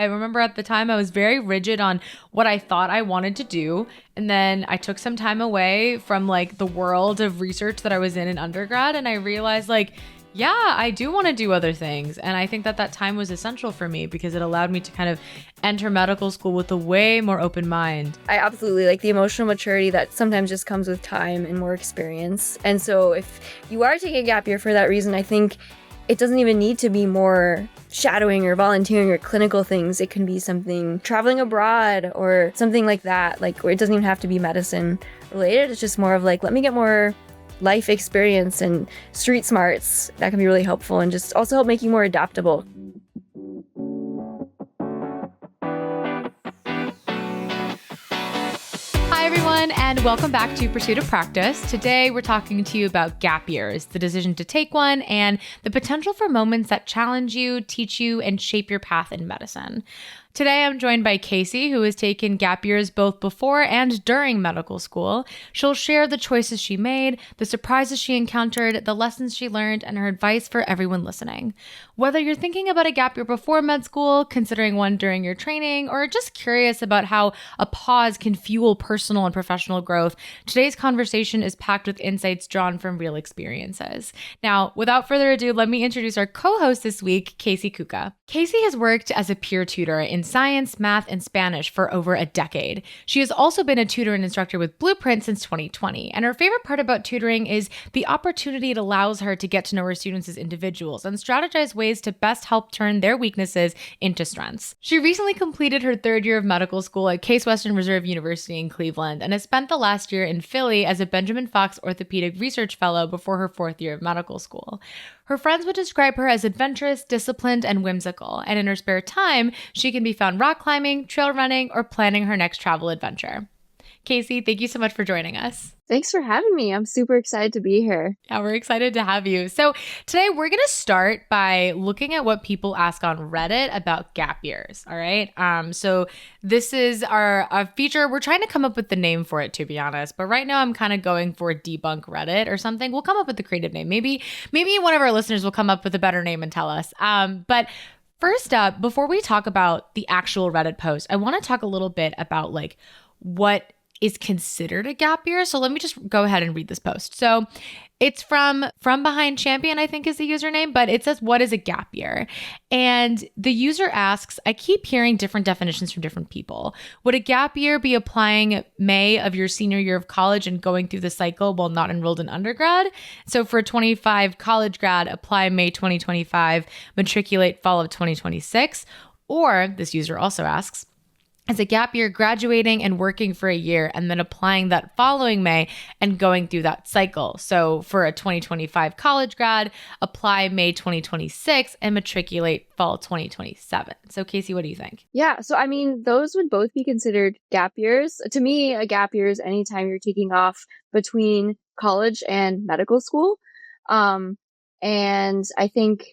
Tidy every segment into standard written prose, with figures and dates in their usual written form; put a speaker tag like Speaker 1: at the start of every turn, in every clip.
Speaker 1: I remember at the time I was very rigid on what I thought I wanted to do. And then I took some time away from like the world of research that I was in undergrad. And I realized like, yeah, I do want to do other things. And I think that that time was essential for me because it allowed me to kind of enter medical school with a way more open mind.
Speaker 2: I absolutely like the emotional maturity that sometimes just comes with time and more experience. And so if you are taking a gap year for that reason, I think it doesn't even need to be more shadowing or volunteering or clinical things. It can be something traveling abroad or something like that, like where it doesn't even have to be medicine related. It's just more of like, let me get more life experience and street smarts. That can be really helpful and just also help make you more adaptable.
Speaker 1: Hi, everyone, and welcome back to Pursuit of Practice. Today, we're talking to you about gap years, the decision to take one, and the potential for moments that challenge you, teach you, and shape your path in medicine. Today, I'm joined by Casey, who has taken gap years both before and during medical school. She'll share the choices she made, the surprises she encountered, the lessons she learned, and her advice for everyone listening. Whether you're thinking about a gap year before med school, considering one during your training, or just curious about how a pause can fuel personal and professional growth, today's conversation is packed with insights drawn from real experiences. Now, without further ado, let me introduce our co-host this week, Casey Kuka. Casey has worked as a peer tutor in science, math, and Spanish for over a decade. She has also been a tutor and instructor with Blueprint since 2020. And her favorite part about tutoring is the opportunity it allows her to get to know her students as individuals and strategize ways to best help turn their weaknesses into strengths. She recently completed her third year of medical school at Case Western Reserve University in Cleveland and has spent the last year in Philly as a Benjamin Fox Orthopedic Research Fellow before her fourth year of medical school. Her friends would describe her as adventurous, disciplined, and whimsical, and in her spare time, she can be found rock climbing, trail running, or planning her next travel adventure. Casey, thank you so much for joining us.
Speaker 2: Thanks for having me. I'm super excited to be here.
Speaker 1: Yeah, we're excited to have you. So today we're going to start by looking at what people ask on Reddit about gap years. All right. So this is our feature. We're trying to come up with the name for it, to be honest. But right now I'm kind of going for debunk Reddit or something. We'll come up with the creative name. Maybe one of our listeners will come up with a better name and tell us. But first up, before we talk about the actual Reddit post, I want to talk a little bit about like what is considered a gap year. So let me just go ahead and read this post. So it's from Behind Champion, I think is the username, but it says, what is a gap year? And the user asks, I keep hearing different definitions from different people. Would a gap year be applying May of your senior year of college and going through the cycle while not enrolled in undergrad? So for 25 college grad, apply May 2025, matriculate fall of 2026. Or this user also asks, as a gap year graduating and working for a year and then applying that following May and going through that cycle. So for a 2025 college grad, apply May 2026 and matriculate fall 2027. So Casey, what do you think?
Speaker 2: Yeah, so I mean, those would both be considered gap years. To me, a gap year is anytime you're taking off between college and medical school. And I think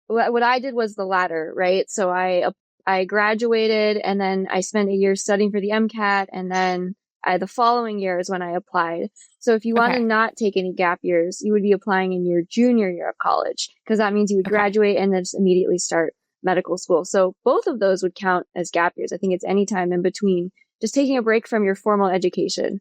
Speaker 2: what I did was the latter, right? So I graduated and then I spent a year studying for the MCAT, and then the following year is when I applied. So if you want to not take any gap years, you would be applying in your junior year of college, because that means you would graduate and then just immediately start medical school. So both of those would count as gap years. I think it's any time in between, just taking a break from your formal education.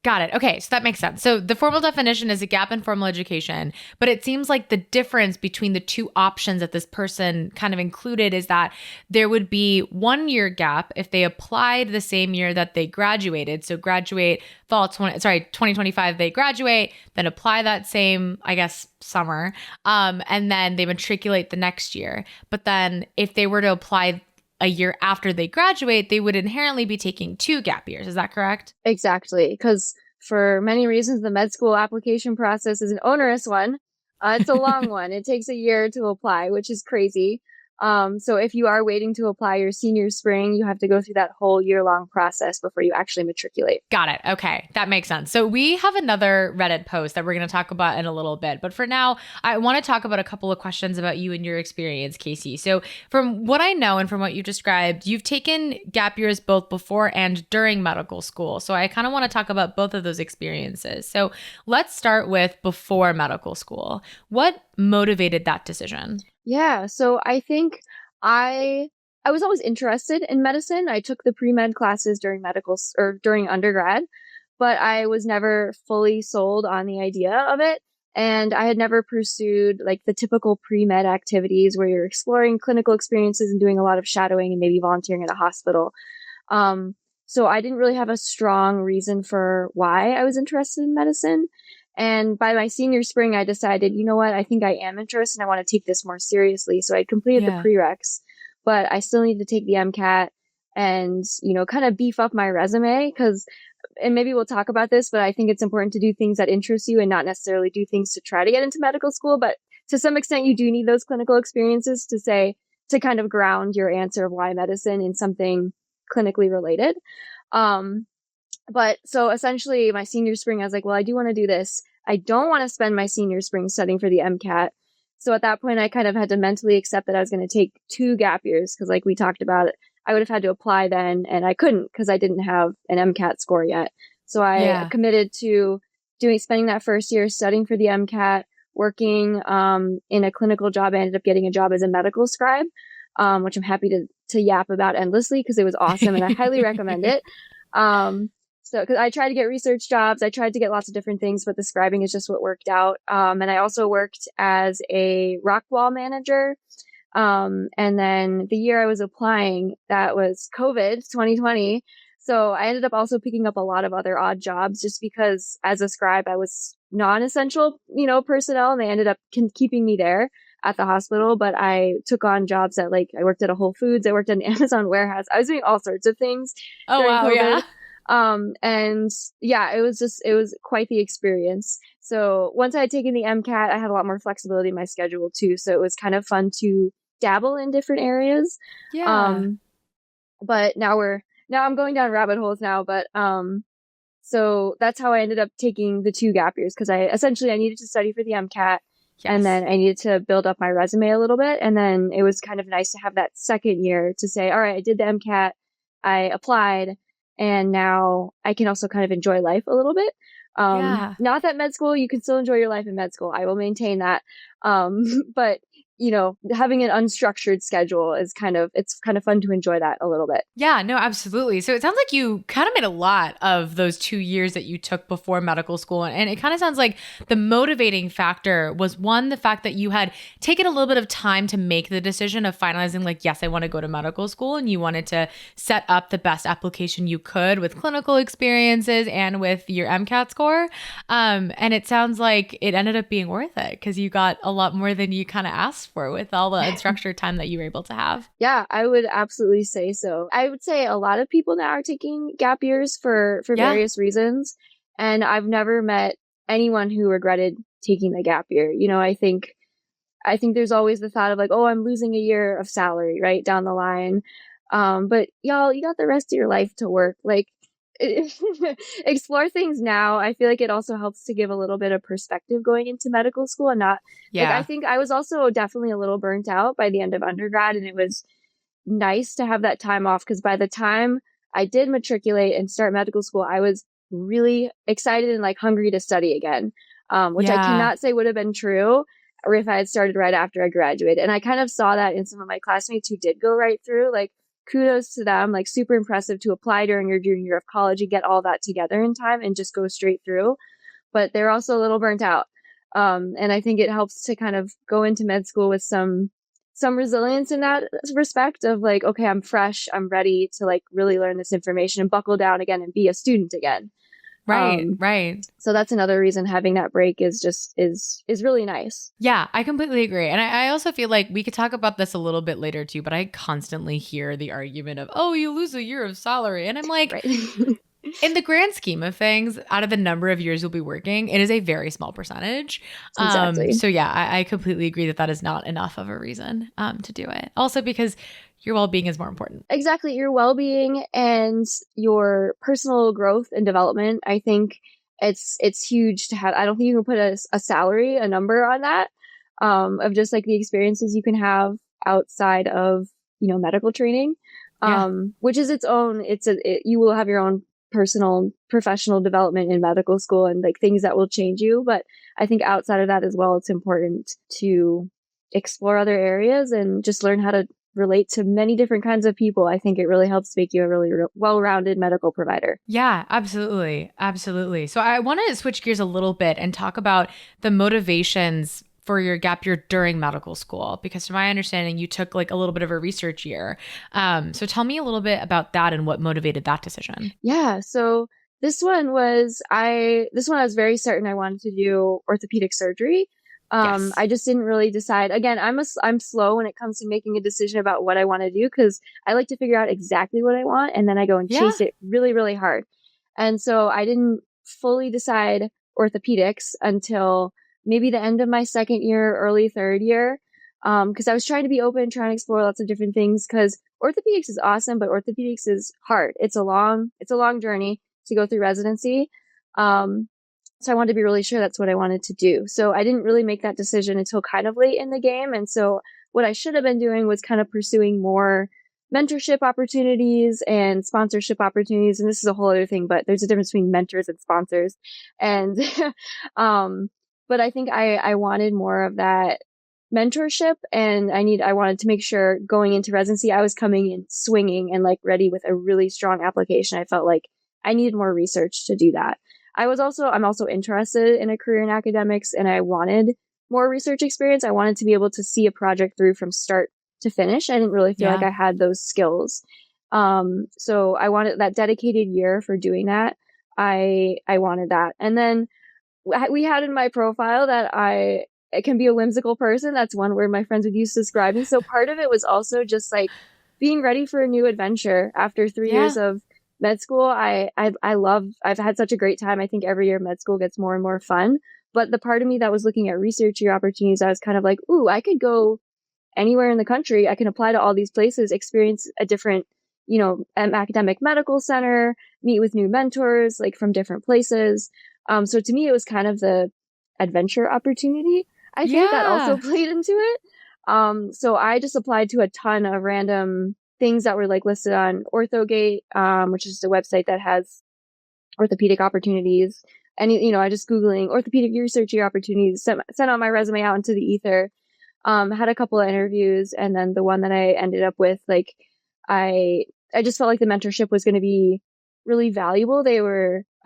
Speaker 1: Got it. Okay, so that makes sense. So the formal definition is a gap in formal education, but it seems like the difference between the two options that this person kind of included is that there would be 1 year gap if they applied the same year that they graduated. So graduate 2025, they graduate, then apply that same, I guess, summer, and then they matriculate the next year. But then if they were to apply a year after they graduate, they would inherently be taking 2 gap years. Is that correct?
Speaker 2: Exactly. Because for many reasons, the med school application process is an onerous one. It's a long one. It takes a year to apply, which is crazy. So if you are waiting to apply your senior spring, you have to go through that whole year-long process before you actually matriculate.
Speaker 1: Got it. Okay. That makes sense. So we have another Reddit post that we're going to talk about in a little bit. But for now, I want to talk about a couple of questions about you and your experience, Casey. So from what I know and from what you described, you've taken gap years both before and during medical school. So I kind of want to talk about both of those experiences. So let's start with before medical school. What motivated that decision?
Speaker 2: Yeah, so I think I I was always interested in medicine. I took the pre-med classes during or during undergrad, but I was never fully sold on the idea of it. And I had never pursued like the typical pre-med activities where you're exploring clinical experiences and doing a lot of shadowing and maybe volunteering at a hospital. So I didn't really have a strong reason for why I was interested in medicine. And by my senior spring, I decided, you know what, I think I am interested and I want to take this more seriously. So I completed the prereqs, but I still need to take the MCAT and, kind of beef up my resume and maybe we'll talk about this, but I think it's important to do things that interest you and not necessarily do things to try to get into medical school. But to some extent, you do need those clinical experiences to kind of ground your answer of why medicine in something clinically related. But so essentially my senior spring, I was like, well, I do want to do this. I don't want to spend my senior spring studying for the MCAT. So at that point, I kind of had to mentally accept that I was going to take 2 gap years because like we talked about it, I would have had to apply then and I couldn't because I didn't have an MCAT score yet. So I committed to spending that first year studying for the MCAT, working in a clinical job. I ended up getting a job as a medical scribe, which I'm happy to yap about endlessly because it was awesome and I highly recommend it. So, because I tried to get research jobs, I tried to get lots of different things, but the scribing is just what worked out. And I also worked as a rock wall manager. And then the year I was applying, that was COVID 2020. So I ended up also picking up a lot of other odd jobs just because as a scribe, I was non-essential, personnel, and they ended up keeping me there at the hospital. But I took on jobs I worked at a Whole Foods, I worked at an Amazon warehouse. I was doing all sorts of things.
Speaker 1: Oh, wow.
Speaker 2: COVID.
Speaker 1: Yeah.
Speaker 2: And yeah, it was quite the experience. So once I had taken the MCAT, I had a lot more flexibility in my schedule too. So it was kind of fun to dabble in different areas.
Speaker 1: Yeah.
Speaker 2: But now I'm going down rabbit holes now, but, so that's how I ended up taking the 2 gap years because I needed to study for the MCAT. Yes. And then I needed to build up my resume a little bit. And then it was kind of nice to have that second year to say, all right, I did the MCAT, I applied, and now I can also kind of enjoy life a little bit. Not that med school, you can still enjoy your life in med school. I will maintain that. But having an unstructured schedule it's kind of fun to enjoy that a little bit.
Speaker 1: Yeah, no, absolutely. So it sounds like you kind of made a lot of those 2 years that you took before medical school. And it kind of sounds like the motivating factor was one, the fact that you had taken a little bit of time to make the decision of finalizing like, yes, I want to go to medical school. And you wanted to set up the best application you could with clinical experiences and with your MCAT score. And it sounds like it ended up being worth it because you got a lot more than you kind of asked for with all the unstructured time that you were able to have.
Speaker 2: Yeah, I would absolutely say so. I would say a lot of people now are taking gap years for various reasons. And I've never met anyone who regretted taking the gap year. I think there's always the thought of like, oh, I'm losing a year of salary right down the line. But y'all, you got the rest of your life to work. Like, explore things now. I feel like it also helps to give a little bit of perspective going into medical school and not I think I was also definitely a little burnt out by the end of undergrad, and it was nice to have that time off because by the time I did matriculate and start medical school, I was really excited and like hungry to study again, which I cannot say would have been true or if I had started right after I graduated. And I kind of saw that in some of my classmates who did go right through. Like, kudos to them, like super impressive to apply during your junior year of college and get all that together in time and just go straight through. But they're also a little burnt out. And I think it helps to kind of go into med school with some resilience in that respect of like, okay, I'm fresh, I'm ready to like really learn this information and buckle down again and be a student again.
Speaker 1: Right.
Speaker 2: So that's another reason having that break is really nice.
Speaker 1: Yeah, I completely agree. And I also feel like we could talk about this a little bit later too, but I constantly hear the argument of, oh, you lose a year of salary. And I'm like, right. In the grand scheme of things, out of the number of years you'll be working, it is a very small percentage.
Speaker 2: Exactly.
Speaker 1: So yeah, I completely agree that is not enough of a reason to do it. Also because your well-being is more important.
Speaker 2: Exactly. Your well-being and your personal growth and development. I think it's huge to have. I don't think you can put a salary, a number on that, of just like the experiences you can have outside of, medical training, which is its own, you will have your own personal professional development in medical school and like things that will change you. But I think outside of that as well, it's important to explore other areas and just learn how to relate to many different kinds of people, I think it really helps make you a really well-rounded medical provider.
Speaker 1: Yeah, absolutely. Absolutely. So I want to switch gears a little bit and talk about the motivations for your gap year during medical school, because to my understanding, you took like a little bit of a research year. So tell me a little bit about that and what motivated that decision.
Speaker 2: Yeah. So this one I was very certain I wanted to do orthopedic surgery.
Speaker 1: Yes.
Speaker 2: I just didn't really decide. Again, I'm slow when it comes to making a decision about what I want to do, because I like to figure out exactly what I want and then I go and
Speaker 1: Yeah.
Speaker 2: chase it really, really hard. And so I didn't fully decide orthopedics until maybe the end of my second year, early third year. Because I was trying to be open, trying to explore lots of different things, because orthopedics is awesome, but orthopedics is hard. It's a long journey to go through residency. So I wanted to be really sure that's what I wanted to do. So I didn't really make that decision until kind of late in the game. And so what I should have been doing was kind of pursuing more mentorship opportunities and sponsorship opportunities. And this is a whole other thing, but there's a difference between mentors and sponsors. And, but I think I wanted more of that mentorship, and I wanted to make sure going into residency, I was coming in swinging and like ready with a really strong application. I felt like I needed more research to do that. I'm also interested in a career in academics, and I wanted more research experience. I wanted to be able to see a project through from start to finish. I didn't really feel like I had those skills. So I wanted that dedicated year for doing that. I wanted that. And then we had in my profile that I can be a whimsical person. That's one word my friends would use to describe me. So part of it was also just like being ready for a new adventure after 3 years of med school. I've had such a great time. I think every year med school gets more and more fun. But the part of me that was looking at research year opportunities, I was kind of like, ooh, I could go anywhere in the country. I can apply to all these places, experience a different, academic medical center, meet with new mentors, like from different places. So to me, it was kind of the adventure opportunity. I think that also played into it. So I just applied to a ton of random things that were like listed on OrthoGate, which is a website that has orthopedic opportunities. And, I just Googling orthopedic research year opportunities, sent out my resume out into the ether, had a couple of interviews. And then the one that I ended up with, like, I just felt like the mentorship was going to be really valuable.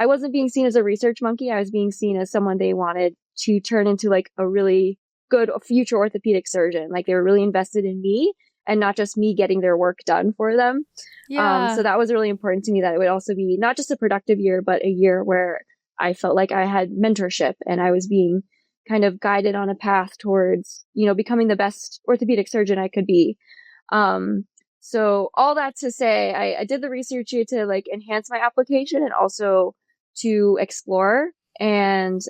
Speaker 2: I wasn't being seen as a research monkey. I was being seen as someone they wanted to turn into like a really good future orthopedic surgeon. Like they were really invested in me and not just me getting their work done for them. So that was really important to me, that it would also be not just a productive year, but a year where I felt like I had mentorship and I was being kind of guided on a path towards, becoming the best orthopedic surgeon I could be. So all that to say, I did the research here to like enhance my application and also to explore and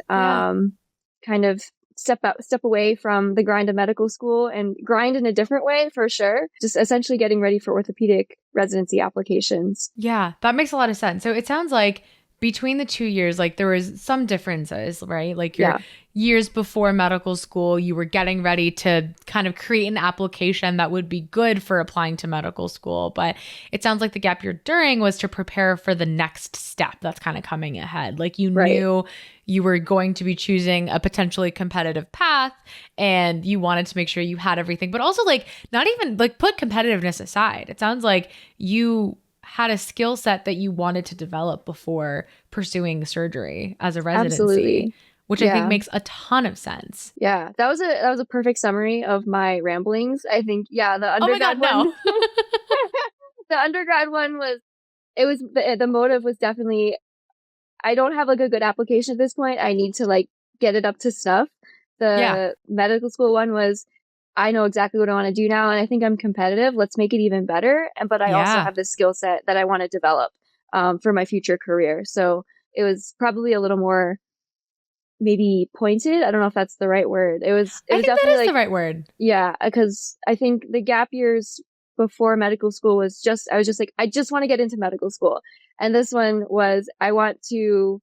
Speaker 2: kind of step away from the grind of medical school and grind in a different way, for sure. Just essentially getting ready for orthopedic residency applications.
Speaker 1: Yeah, that makes a lot of sense. So it sounds like between the 2 years, like there was some differences, right? Like your years before medical school, you were getting ready to kind of create an application that would be good for applying to medical school. But it sounds like the gap year during was to prepare for the next step that's kind of coming ahead. Like you knew you were going to be choosing a potentially competitive path and you wanted to make sure you had everything, but also like not even like put competitiveness aside. It sounds like you had a skill set that you wanted to develop before pursuing surgery as a residency, which I think makes a ton of sense.
Speaker 2: Yeah, that was a perfect summary of my ramblings. I think, the undergrad one. The undergrad one the motive was definitely, I don't have like a good application at this point. I need to like get it up to snuff. The medical school one was, I know exactly what I want to do now, and I think I'm competitive. Let's make it even better. But I also have the skill set that I want to develop for my future career. So it was probably a little more maybe pointed. I don't know if that's the right word. I think
Speaker 1: definitely that is the right word.
Speaker 2: Yeah, because I think the gap years before medical school I was just like, I just want to get into medical school. And this one was, I want to,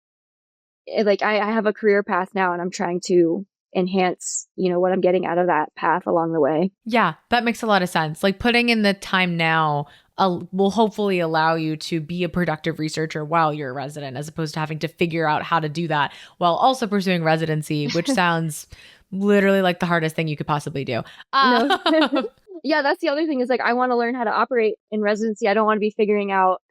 Speaker 2: like, I have a career path now and I'm trying to enhance, what I'm getting out of that path along the way.
Speaker 1: Yeah, that makes a lot of sense. Like putting in the time now will hopefully allow you to be a productive researcher while you're a resident, as opposed to having to figure out how to do that while also pursuing residency, which sounds literally like the hardest thing you could possibly do.
Speaker 2: No. yeah, that's the other thing is like, I want to learn how to operate in residency. I don't want to be figuring out,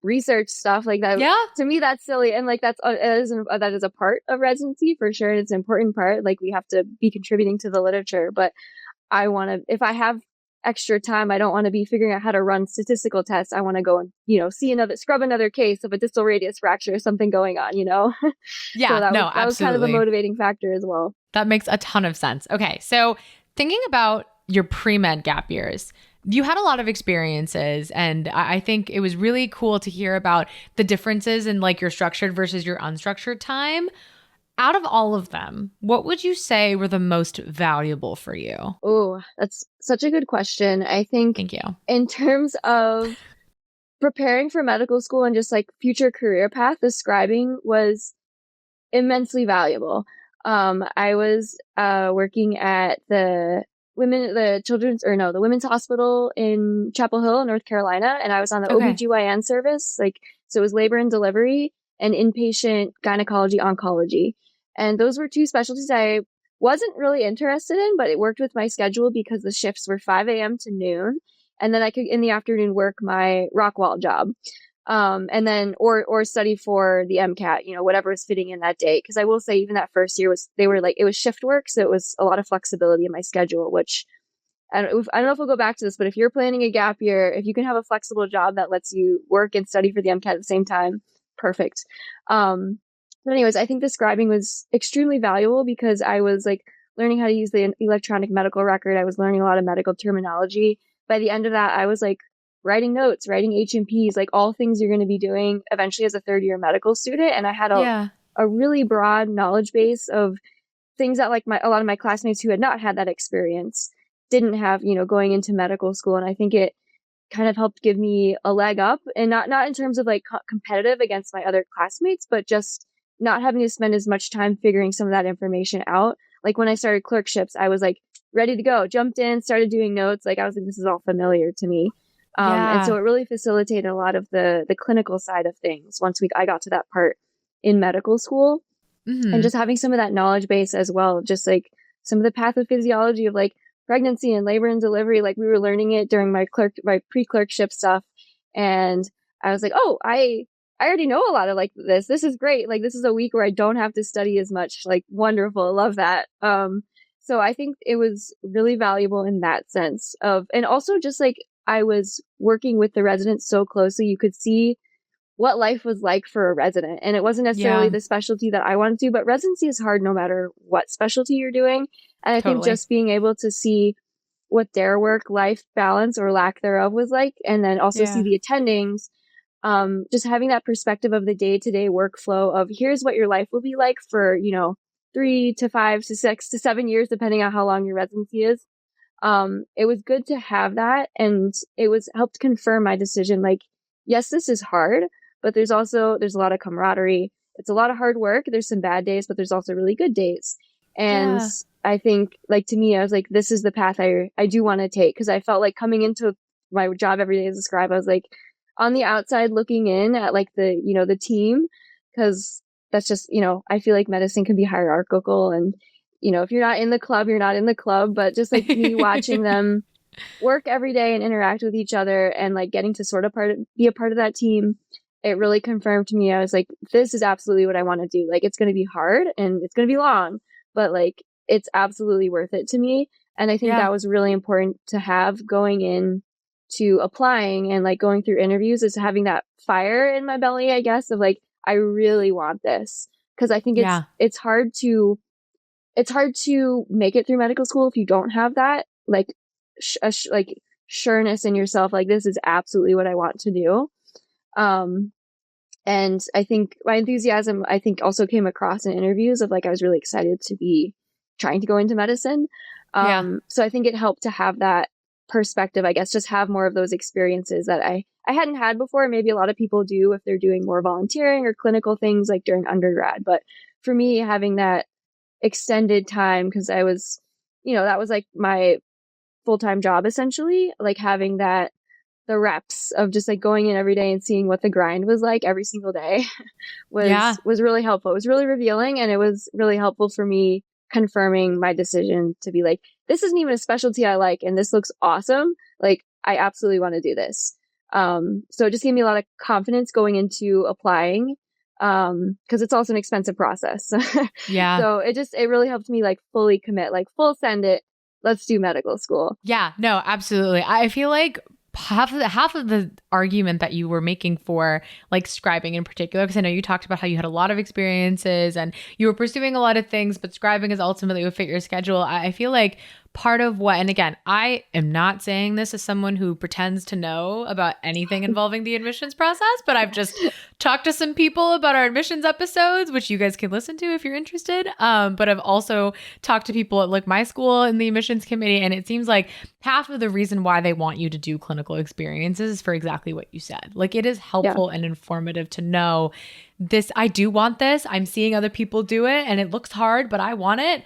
Speaker 2: research stuff like that.
Speaker 1: Yeah.
Speaker 2: To me, that's silly. And like, that is a part of residency for sure. It's an important part. Like we have to be contributing to the literature, but I want to, if I have extra time, I don't want to be figuring out how to run statistical tests. I want to go and, scrub another case of a distal radius fracture or something going on, So
Speaker 1: Yeah, no,
Speaker 2: that was kind of a
Speaker 1: absolutely.
Speaker 2: motivating factor as well.
Speaker 1: That makes a ton of sense. Okay. So thinking about your pre-med gap years, you had a lot of experiences, and I think it was really cool to hear about the differences in like your structured versus your unstructured time. Out of all of them, what would you say were the most valuable for you?
Speaker 2: Oh, that's such a good question. I think
Speaker 1: Thank you.
Speaker 2: in terms of preparing for medical school and just like future career path, the scribing was immensely valuable. I was working at the women's hospital in Chapel Hill, North Carolina, and I was on the
Speaker 1: Okay.
Speaker 2: OBGYN service. So it was labor and delivery and inpatient gynecology oncology. And those were two specialties I wasn't really interested in, but it worked with my schedule because the shifts were 5 a.m. to noon. And then I could in the afternoon work my Rockwall job. And then, or study for the MCAT, whatever was fitting in that day. Cause I will say even that first year it was shift work. So it was a lot of flexibility in my schedule, which I don't know if we'll go back to this, but if you're planning a gap year, if you can have a flexible job that lets you work and study for the MCAT at the same time, perfect. But anyways, I think the scribing was extremely valuable because I was like learning how to use the electronic medical record. I was learning a lot of medical terminology. By the end of that, I was like writing notes, writing HMPs, like all things you're going to be doing eventually as a third year medical student. And I had
Speaker 1: Yeah.
Speaker 2: a really broad knowledge base of things that like a lot of my classmates who had not had that experience didn't have, going into medical school. And I think it kind of helped give me a leg up, and not in terms of like competitive against my other classmates, but just not having to spend as much time figuring some of that information out. Like when I started clerkships, I was like ready to go, jumped in, started doing notes. Like I was like, this is all familiar to me. And so
Speaker 1: Yeah.
Speaker 2: it really facilitated a lot of the clinical side of things once I got to that part in medical school, and
Speaker 1: Hmm.
Speaker 2: just having some of that knowledge base as well, just like some of the pathophysiology of like pregnancy and labor and delivery. Like we were learning it during my pre-clerkship stuff. And I was like, oh, I already know a lot of like this. This is great. Like this is a week where I don't have to study as much. Like wonderful. Love that. So I think it was really valuable in that sense of, and also just like I was working with the residents so closely, you could see what life was like for a resident. And it wasn't necessarily
Speaker 1: Yeah.
Speaker 2: the specialty that I wanted to do, but residency is hard no matter what specialty you're doing. And I think
Speaker 1: Totally.
Speaker 2: just being able to see what their work life balance or lack thereof was like, and then also see
Speaker 1: Yeah.
Speaker 2: the attendings, just having that perspective of the day to day workflow of here's what your life will be like for, 3 to 5 to 6 to 7 years, depending on how long your residency is. It was good to have that, and it was helped confirm my decision. Like, yes, this is hard, but there's a lot of camaraderie. It's a lot of hard work. There's some bad days, but there's also really good days. And
Speaker 1: Yeah.
Speaker 2: I think, like, to me, I was like, this is the path I do want to take. Cause I felt like coming into my job every day as a scribe, I was like on the outside looking in at like the team. Cause that's just, I feel like medicine can be hierarchical, and, if you're not in the club, you're not in the club, but just like me watching them work every day and interact with each other and like getting to sort of be a part of that team, it really confirmed to me. I was like, this is absolutely what I want to do. Like, it's going to be hard and it's going to be long, but like, it's absolutely worth it to me. And I think
Speaker 1: Yeah.
Speaker 2: that was really important to have going in to applying and like going through interviews, is having that fire in my belly, I guess, of like, I really want this. Cause I think
Speaker 1: Yeah.
Speaker 2: it's hard to make it through medical school if you don't have that like like sureness in yourself, like this is absolutely what I want to do. um and I think my enthusiasm, I think, also came across in interviews of like I was really excited to be trying to go into medicine.
Speaker 1: Yeah.
Speaker 2: So I think it helped to have that perspective, I guess, just have more of those experiences that I hadn't had before. Maybe a lot of people do if they're doing more volunteering or clinical things like during undergrad, but for me, having that extended time, because I was, that was like my full-time job essentially, like having that, the reps of just like going in every day and seeing what the grind was like every single day
Speaker 1: Yeah.
Speaker 2: was really helpful. It was really revealing, and it was really helpful for me confirming my decision to be like, this isn't even a specialty I like, and this looks awesome. Like, I absolutely want to do this. So it just gave me a lot of confidence going into applying, because it's also an expensive process.
Speaker 1: Yeah.
Speaker 2: So it really helped me like fully commit, like full send it. Let's do medical school.
Speaker 1: Yeah, no, absolutely. I feel like half of the argument that you were making for like scribing in particular, because I know you talked about how you had a lot of experiences and you were pursuing a lot of things, but scribing is ultimately what fit your schedule. I feel like part of what, and again, I am not saying this as someone who pretends to know about anything involving the admissions process, but I've just talked to some people about our admissions episodes, which you guys can listen to if you're interested. But I've also talked to people at like my school in the admissions committee, and it seems like half of the reason why they want you to do clinical experiences is for exactly what you said. Like, it is helpful and informative to know this. I do want this. I'm seeing other people do it and it looks hard, but I want it.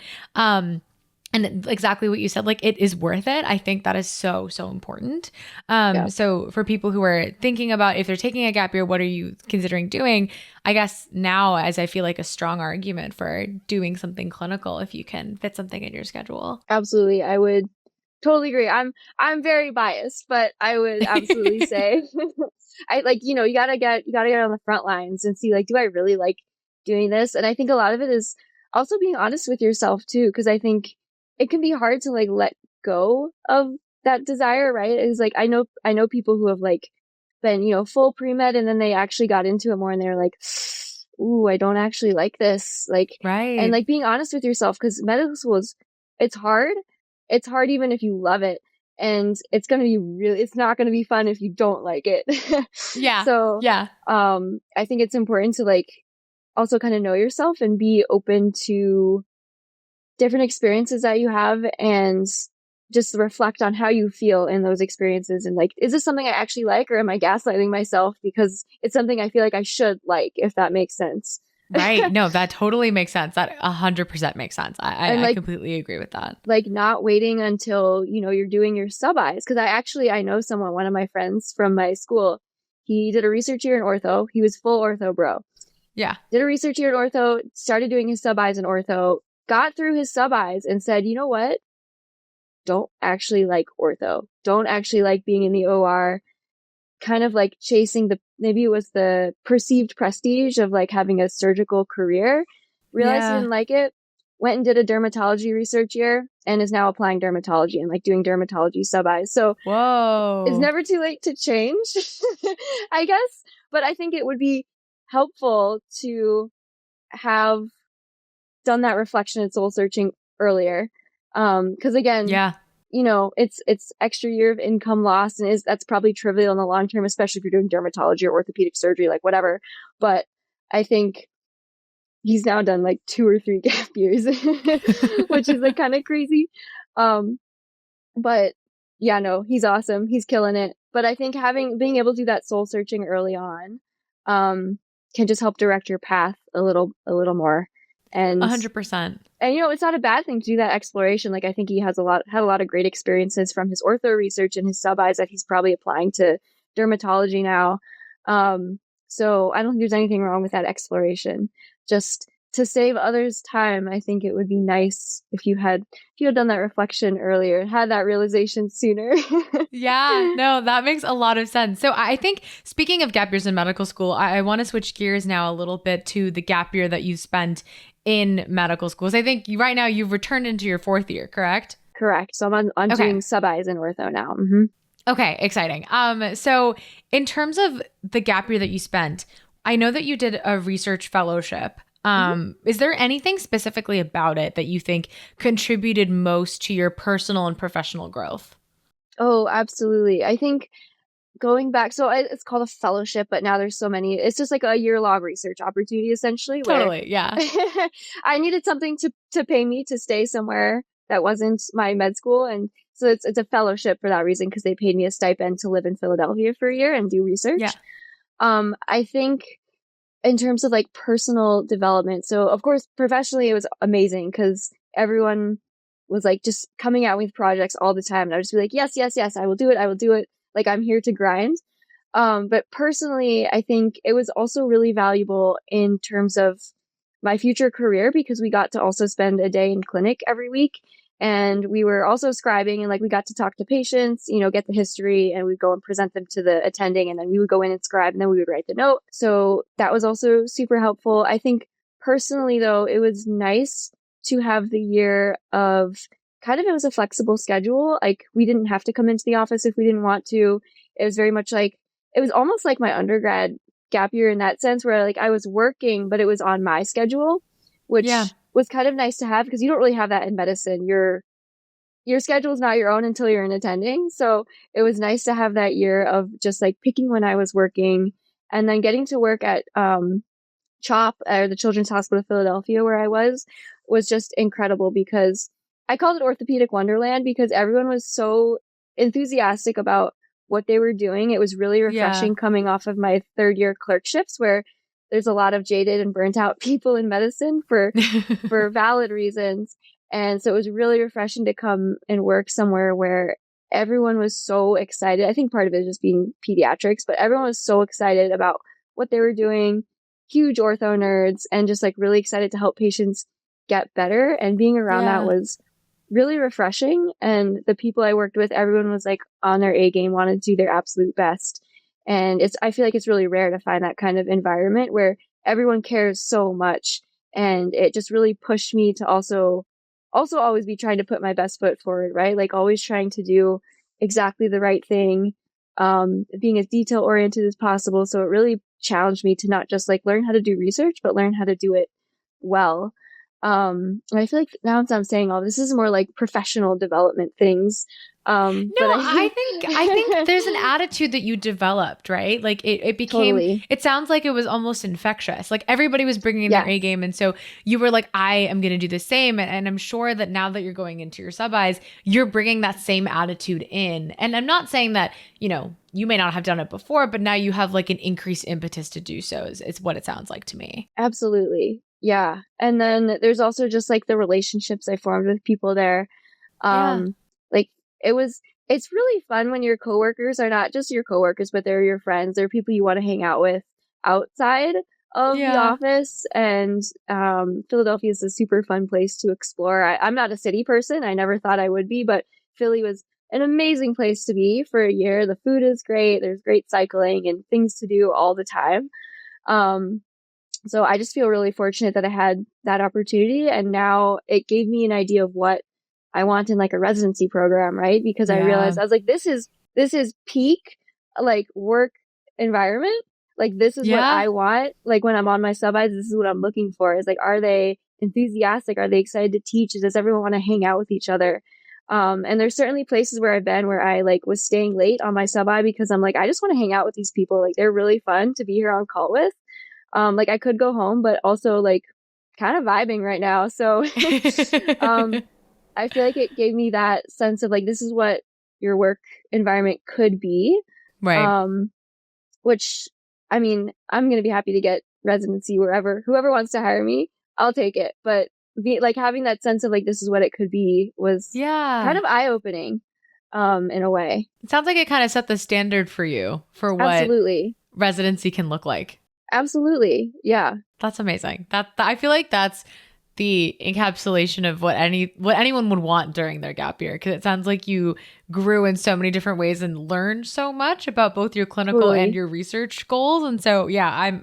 Speaker 1: And exactly what you said, like, it is worth it. I think that is so, so important. So for people who are thinking about if they're taking a gap year, what are you considering doing? I guess now, as I feel like a strong argument for doing something clinical if you can fit something in your schedule.
Speaker 2: Absolutely. I would totally agree. I'm very biased, but I would absolutely say I like, you gotta get on the front lines and see like, do I really like doing this? And I think a lot of it is also being honest with yourself too, because I think it can be hard to like let go of that desire, right? It's like I know people who have like been, full pre-med and then they actually got into it more and they're like, ooh, I don't actually like this. Like,
Speaker 1: Right.
Speaker 2: and like being honest with yourself, because medical school it's hard. It's hard even if you love it. And it's not going to be fun if you don't like it.
Speaker 1: Yeah.
Speaker 2: So,
Speaker 1: yeah.
Speaker 2: I think it's important to like also kind of know yourself and be open to different experiences that you have and just reflect on how you feel in those experiences. And like, is this something I actually like, or am I gaslighting myself because it's something I feel like I should like, if that makes sense?
Speaker 1: Right. No, that totally makes sense. That 100% makes sense. I completely agree with that.
Speaker 2: Like not waiting until, you're doing your sub-Is. Cause I know someone, one of my friends from my school, he did a research year in ortho. He was full ortho bro.
Speaker 1: Yeah.
Speaker 2: Did a research year in ortho, started doing his sub-Is in ortho, got through his sub-Is and said, you know what? Don't actually like ortho. Don't actually like being in the OR. Kind of like chasing maybe it was the perceived prestige of like having a surgical career. Realized he didn't like it. Went and did a dermatology research year and is now applying dermatology and like doing dermatology sub-Is. So
Speaker 1: whoa,
Speaker 2: it's never too late to change, I guess. But I think it would be helpful to have done that reflection and soul searching earlier. Cause again, it's extra year of income loss and that's probably trivial in the long term, especially if you're doing dermatology or orthopedic surgery, like whatever. But I think he's now done like 2 or 3 gap years, which is like kind of crazy. But yeah, no, he's awesome. He's killing it. But I think being able to do that soul searching early on, can just help direct your path a little more. And
Speaker 1: 100%.
Speaker 2: And it's not a bad thing to do that exploration. Like I think he had a lot of great experiences from his ortho research and his sub-Is that he's probably applying to dermatology now. So I don't think there's anything wrong with that exploration. Just to save others time, I think it would be nice if you had done that reflection earlier and had that realization sooner.
Speaker 1: Yeah, no, that makes a lot of sense. So I think speaking of gap years in medical school, I want to switch gears now a little bit to the gap year that you spent in medical schools. I think right now you've returned into your 4th year, correct?
Speaker 2: Correct. So I'm doing sub-Is in ortho now. Mm-hmm.
Speaker 1: Okay, exciting. So in terms of the gap year that you spent, I know that you did a research fellowship. Is there anything specifically about it that you think contributed most to your personal and professional growth?
Speaker 2: Oh, absolutely. I think going back, so it's called a fellowship, but now there's so many. It's just like a year-long research opportunity, essentially.
Speaker 1: Totally, yeah.
Speaker 2: I needed something to pay me to stay somewhere that wasn't my med school, and so it's a fellowship for that reason because they paid me a stipend to live in Philadelphia for a year and do research.
Speaker 1: Yeah.
Speaker 2: I think in terms of like personal development, so of course professionally it was amazing because everyone was like just coming out with projects all the time, and I would just be like, yes, I will do it. Like I'm here to grind. But personally, I think it was also really valuable in terms of my future career because we got to also spend a day in clinic every week. And we were also scribing, and like we got to talk to patients, you know, get the history, and we'd go and present them to the attending, and then we would go in and scribe, and then we would write the note. So that was also super helpful. I think personally, though, it was nice to have the year of kind of, it was a flexible schedule. Like we didn't have to come into the office if we didn't want to. It was very much like, it was almost like my undergrad gap year in that sense, where like I was working, but it was on my schedule, which was kind of nice to have because you don't really have that in medicine. Your schedule is not your own until you're in attending. So it was nice to have that year of just like picking when I was working and then getting to work at CHOP, or the Children's Hospital of Philadelphia, where I was just incredible because I called it Orthopedic Wonderland because everyone was so enthusiastic about what they were doing. It was really refreshing coming off of my third year clerkships, where there's a lot of jaded and burnt out people in medicine for valid reasons. And so it was really refreshing to come and work somewhere where everyone was so excited. I think part of it is just being pediatrics, but everyone was so excited about what they were doing, huge ortho nerds, and just like really excited to help patients get better. And being around that was really refreshing. And the people I worked with, everyone was like on their A game, wanted to do their absolute best. And I feel like it's really rare to find that kind of environment where everyone cares so much. And it just really pushed me to also always be trying to put my best foot forward, right? Like always trying to do exactly the right thing, being as detail oriented as possible. So it really challenged me to not just like learn how to do research, but learn how to do it well. And I feel like now as I'm saying all this is more like professional development things.
Speaker 1: No,
Speaker 2: but
Speaker 1: I think there's an attitude that you developed, right? Like it became,
Speaker 2: totally.
Speaker 1: It sounds like it was almost infectious. Like everybody was bringing in their A game. And so you were like, I am going to do the same. And I'm sure that now that you're going into your sub-Is, you're bringing that same attitude in. And I'm not saying that, you know, you may not have done it before, but now you have like an increased impetus to do so is what it sounds like to me.
Speaker 2: Absolutely. Yeah. And then there's also just like the relationships I formed with people there. Like it's really fun when your coworkers are not just your coworkers, but they're your friends. They're people you want to hang out with outside of the office. And Philadelphia is a super fun place to explore. I'm not a city person. I never thought I would be, but Philly was an amazing place to be for a year. The food is great. There's great cycling and things to do all the time. So I just feel really fortunate that I had that opportunity. And now it gave me an idea of what I want in like a residency program, right? Because I realized I was like, this is peak like work environment. Like this is what I want. Like when I'm on my sub-Is, this is what I'm looking for. Is like, are they enthusiastic? Are they excited to teach? Does everyone want to hang out with each other? And there's certainly places where I've been where I like was staying late on my sub-I because I'm like, I just want to hang out with these people. Like they're really fun to be here on call with. Like I could go home, but also like kind of vibing right now. So, I feel like it gave me that sense of like, this is what your work environment could be.
Speaker 1: Right.
Speaker 2: Which, I mean, I'm going to be happy to get residency whoever wants to hire me, I'll take it. But like having that sense of like, this is what it could be was kind of eye-opening, in a way.
Speaker 1: It sounds like it kind of set the standard for you for what residency can look like.
Speaker 2: Absolutely. Yeah.
Speaker 1: That's amazing. I feel like that's the encapsulation of what anyone would want during their gap year, because it sounds like you grew in so many different ways and learned so much about both your clinical and your research goals. And so,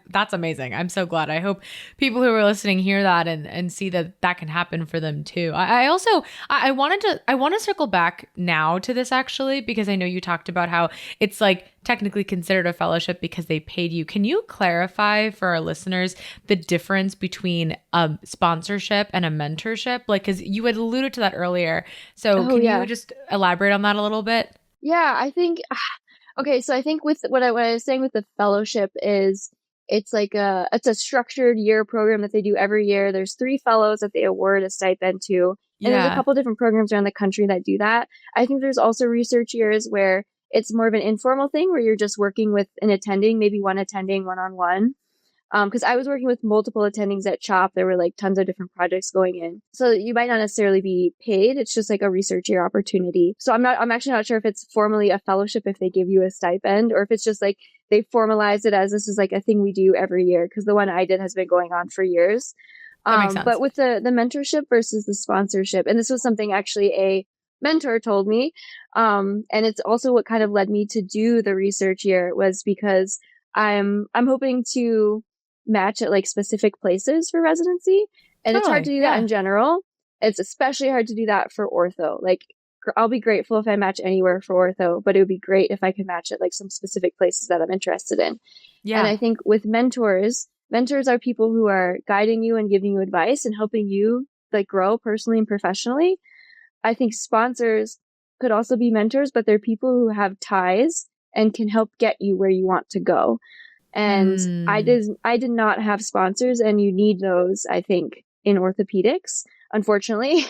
Speaker 1: that's amazing. I'm so glad. I hope people who are listening hear that and see that can happen for them too. I want to circle back now to this actually, because I know you talked about how it's like technically considered a fellowship because they paid you. Can you clarify for our listeners the difference between a sponsorship and a mentorship? Like, because you had alluded to that earlier. So can you just elaborate on that a little bit?
Speaker 2: Yeah, I think, okay, so I think with what I was saying with the fellowship is it's like it's a structured year program that they do every year. There's 3 fellows that they award a stipend to. And there's a couple different programs around the country that do that. I think there's also research years where it's more of an informal thing where you're just working with an attending, maybe one attending one-on-one. Because I was working with multiple attendings at CHOP. There were like tons of different projects going in. So you might not necessarily be paid. It's just like a research year opportunity. So I'm actually not sure if it's formally a fellowship, if they give you a stipend, or if it's just like they formalized it as this is like a thing we do every year. Because the one I did has been going on for years.
Speaker 1: That makes
Speaker 2: But
Speaker 1: sense.
Speaker 2: with the mentorship versus the sponsorship, and this was something actually a mentor told me, and it's also what kind of led me to do the research year, was because I'm hoping to match at like specific places for residency, and it's hard to
Speaker 1: Totally.
Speaker 2: do that
Speaker 1: Yeah.
Speaker 2: in general. It's especially hard to do that for ortho. Like, I'll be grateful if I match anywhere for ortho, but it would be great if I could match at like some specific places that I'm interested in. And
Speaker 1: Yeah.
Speaker 2: I think with mentors are people who are guiding you and giving you advice and helping you like grow personally and professionally. I think sponsors could also be mentors, but they're people who have ties and can help get you where you want to go. And
Speaker 1: Mm.
Speaker 2: I did not have sponsors, and you need those, I think, in orthopedics, unfortunately.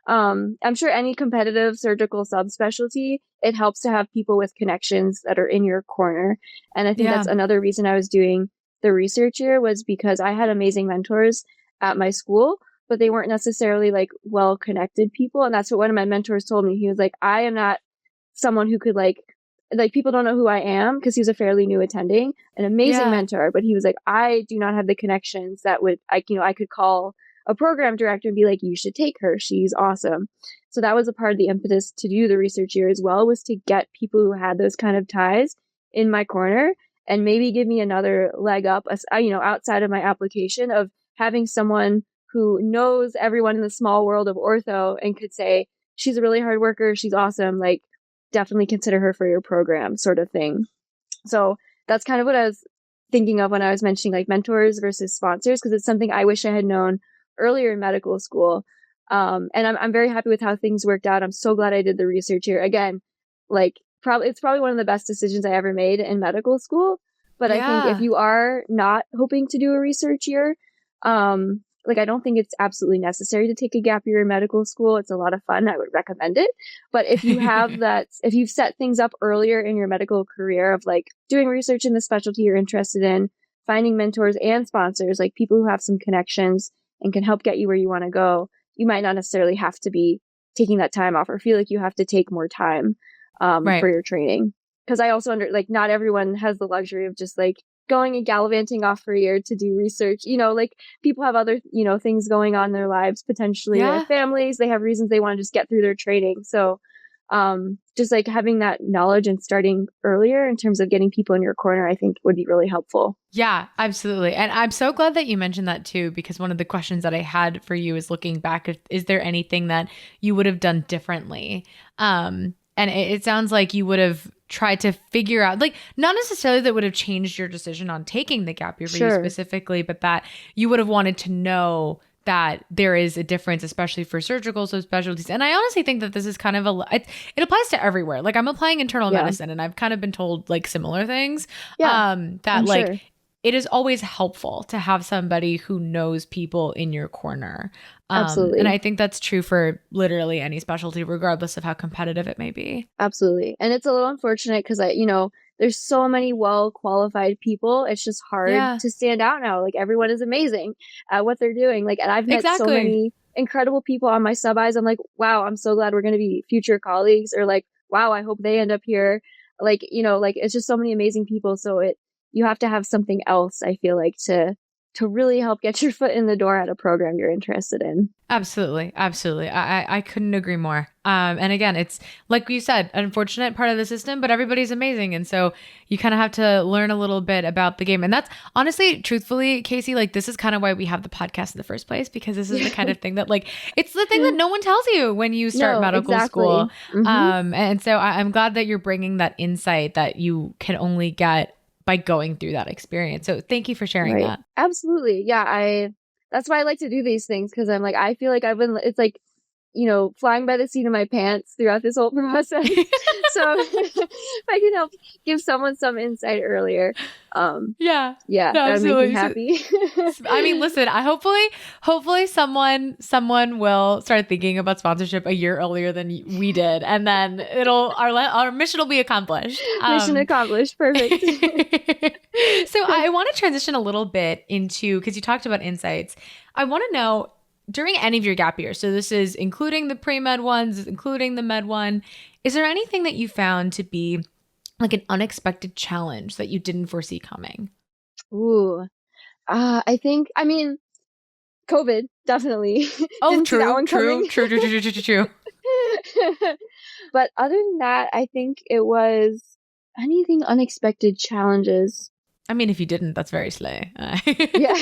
Speaker 2: I'm sure any competitive surgical subspecialty, it helps to have people with connections that are in your corner. And I think that's
Speaker 1: Yeah.
Speaker 2: another reason I was doing the research year, was because I had amazing mentors at my school, but they weren't necessarily like well connected people. And that's what one of my mentors told me. He was like, I am not someone who could like people don't know who I am, because he was a fairly new attending, an amazing
Speaker 1: Yeah.
Speaker 2: mentor, but he was like, I do not have the connections that would I could call a program director and be like, you should take her, she's awesome. So that was a part of the impetus to do the research year as well, was to get people who had those kind of ties in my corner, and maybe give me another leg up, outside of my application, of having someone who knows everyone in the small world of ortho and could say, she's a really hard worker, she's awesome, like, definitely consider her for your program, sort of thing. So that's kind of what I was thinking of when I was mentioning like mentors versus sponsors, because it's something I wish I had known earlier in medical school. And I'm very happy with how things worked out. I'm so glad I did the research here. Again, like, it's probably one of the best decisions I ever made in medical school. But I think if
Speaker 1: Yeah.
Speaker 2: you are not hoping to do a research year, like, I don't think it's absolutely necessary to take a gap year in medical school. It's a lot of fun. I would recommend it. But if you have that, if you've set things up earlier in your medical career of like doing research in the specialty you're interested in, finding mentors and sponsors, like people who have some connections and can help get you where you want to go, you might not necessarily have to be taking that time off or feel like you have to take more time for
Speaker 1: Right.
Speaker 2: your training. Because I also like, not everyone has the luxury of just like going and gallivanting off for a year to do research. Like, people have other, things going on in their lives, potentially. They have
Speaker 1: Yeah.
Speaker 2: families, they have reasons they want to just get through their training. So just like having that knowledge and starting earlier in terms of getting people in your corner, I think would be really helpful.
Speaker 1: Yeah, absolutely. And I'm so glad that you mentioned that too, because one of the questions that I had for you is looking back, is there anything that you would have done differently? And it sounds like you would have tried to figure out, like, not necessarily that would have changed your decision on taking the gap year for you
Speaker 2: Sure.
Speaker 1: specifically, but that you would have wanted to know that there is a difference, especially for surgical subspecialties. And I honestly think that this is kind of it applies to everywhere. Like, I'm applying internal
Speaker 2: Yeah.
Speaker 1: medicine, and I've kind of been told like similar things.
Speaker 2: Yeah.
Speaker 1: That
Speaker 2: I'm
Speaker 1: like
Speaker 2: sure.
Speaker 1: it is always helpful to have somebody who knows people in your corner. And
Speaker 2: Absolutely.
Speaker 1: I think that's true for literally any specialty, regardless of how competitive it may be.
Speaker 2: Absolutely. And it's a little unfortunate because there's so many well qualified people. It's just hard
Speaker 1: Yeah,
Speaker 2: to stand out now. Like, everyone is amazing at what they're doing. Like, and I've met so
Speaker 1: exactly.
Speaker 2: many incredible people on my sub-Is. I'm like, wow, I'm so glad we're going to be future colleagues, or like, wow, I hope they end up here. Like, like, it's just so many amazing people. So you have to have something else, I feel like, to really help get your foot in the door at a program you're interested in.
Speaker 1: Absolutely. Absolutely. I couldn't agree more. And again, it's like you said, unfortunate part of the system, but everybody's amazing. And so you kind of have to learn a little bit about the game. And that's honestly, truthfully, Casey, like, this is kind of why we have the podcast in the first place, because this is the kind of thing that, like, it's the thing that no one tells you when you start
Speaker 2: No,
Speaker 1: medical school.
Speaker 2: exactly. Hmm.
Speaker 1: And so I'm glad that you're bringing that insight that you can only get by going through that experience. So thank you for sharing
Speaker 2: Right.
Speaker 1: that.
Speaker 2: Absolutely. Yeah, that's why I like to do these things, because I'm like, I feel like it's like, flying by the seat of my pants throughout this whole process. So if I can help give someone some insight earlier,
Speaker 1: Yeah,
Speaker 2: yeah,
Speaker 1: no,
Speaker 2: that would make me
Speaker 1: absolutely.
Speaker 2: happy.
Speaker 1: I mean, listen, hopefully someone will start thinking about sponsorship a year earlier than we did, and then our mission will be accomplished.
Speaker 2: Mission accomplished. Perfect.
Speaker 1: So I want to transition a little bit into, because you talked about insights. I want to know, during any of your gap years, so this is including the pre-med ones, including the med one, is there anything that you found to be like an unexpected challenge that you didn't foresee coming?
Speaker 2: Ooh. I think, I mean, COVID, definitely.
Speaker 1: Oh,
Speaker 2: Didn't see that
Speaker 1: true,
Speaker 2: one
Speaker 1: true,
Speaker 2: coming.
Speaker 1: true, true, true, true, true, true.
Speaker 2: But other than that, I think it was anything unexpected challenges.
Speaker 1: I mean, if you didn't, that's very slay.
Speaker 2: Yeah.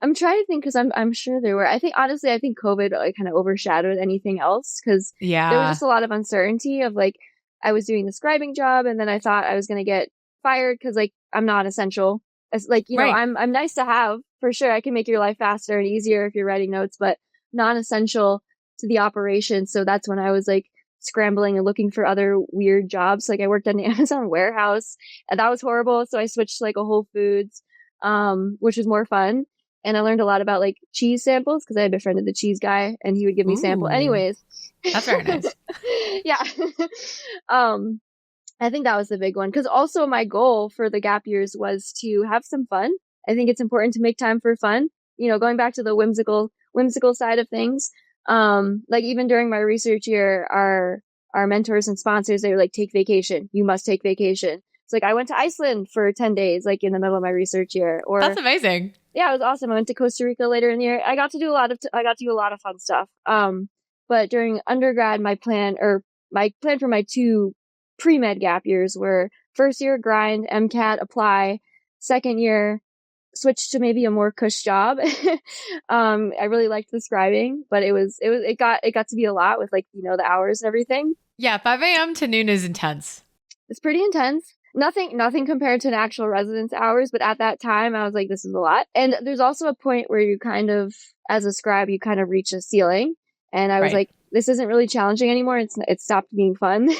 Speaker 2: I'm trying to think because I'm sure there were. I think honestly, I think COVID like kind of overshadowed anything else because there was
Speaker 1: Yeah.
Speaker 2: just a lot of uncertainty of like I was doing the scribing job and then I thought I was gonna get fired because like I'm not essential. As like, you know,
Speaker 1: Right.
Speaker 2: I'm nice to have for sure. I can make your life faster and easier if you're writing notes, but non-essential to the operation. So that's when I was like scrambling and looking for other weird jobs. Like I worked at an Amazon warehouse and that was horrible. So I switched to like a Whole Foods, which was more fun. And I learned a lot about like cheese samples because I had befriended the cheese guy and he would give me sample
Speaker 1: Ooh,
Speaker 2: anyways.
Speaker 1: that's very nice.
Speaker 2: Yeah. um, I think that was the big one because also my goal for the gap years was to have some fun. I think it's important to make time for fun. You know, going back to the whimsical side of things. Like even during my research year, our mentors and sponsors, they were like, take vacation. You must take vacation. It's like I went to Iceland for 10 days, like in the middle of my research year.
Speaker 1: That's
Speaker 2: Or
Speaker 1: amazing.
Speaker 2: yeah, it was awesome. I went to Costa Rica later in the year. I got to do a lot of fun stuff. But during undergrad, my plan for my two pre-med gap years were first year grind, MCAT, apply, second year switch to maybe a more cush job. I really liked the scribing, but it got to be a lot with like, you know, the hours and everything.
Speaker 1: Yeah, 5 a.m. to noon is intense.
Speaker 2: It's pretty intense. Nothing compared to an actual residence hours, but at that time I was like, this is a lot. And there's also a point where you kind of, as a scribe, you kind of reach a ceiling. And I was
Speaker 1: Right.
Speaker 2: like, this isn't really challenging anymore. It stopped being fun.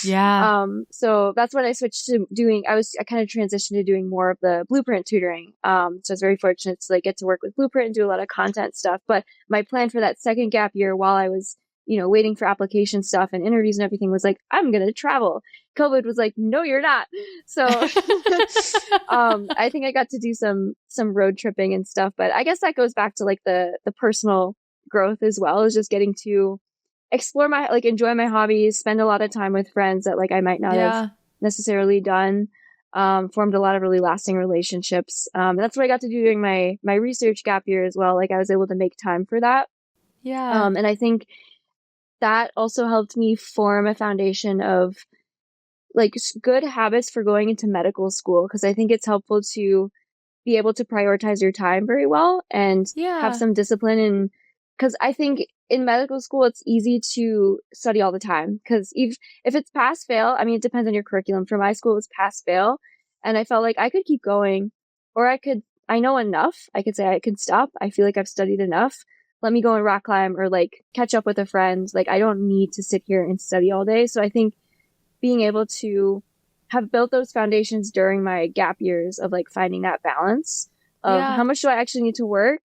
Speaker 1: Yeah.
Speaker 2: So that's when I switched to doing, I kind of transitioned to doing more of the blueprint tutoring. So I was very fortunate to like get to work with blueprint and do a lot of content stuff. But my plan for that second gap year while I was, you know, waiting for application stuff and interviews and everything was like, I'm going to travel. COVID was like, no, you're not. So, I think I got to do some road tripping and stuff, but I guess that goes back to like the personal growth as well, is just getting to explore my, like enjoy my hobbies, spend a lot of time with friends that like I might not have
Speaker 1: Yeah.
Speaker 2: necessarily done. Formed a lot of really lasting relationships. That's what I got to do during my research gap year as well. Like I was able to make time for that.
Speaker 1: Yeah.
Speaker 2: And I think that also helped me form a foundation of like good habits for going into medical school, because I think it's helpful to be able to prioritize your time very well and have
Speaker 1: Yeah.
Speaker 2: some discipline. And because I think in medical school it's easy to study all the time, because if it's pass fail, I mean it depends on your curriculum. For my school it was pass fail, and I felt like I could keep going, or I know enough, I could say I could stop, I feel like I've studied enough, let me go and rock climb or like catch up with a friend. Like I don't need to sit here and study all day. So I think being able to have built those foundations during my gap years of like finding that balance of
Speaker 1: Yeah.
Speaker 2: how much do I actually need to work,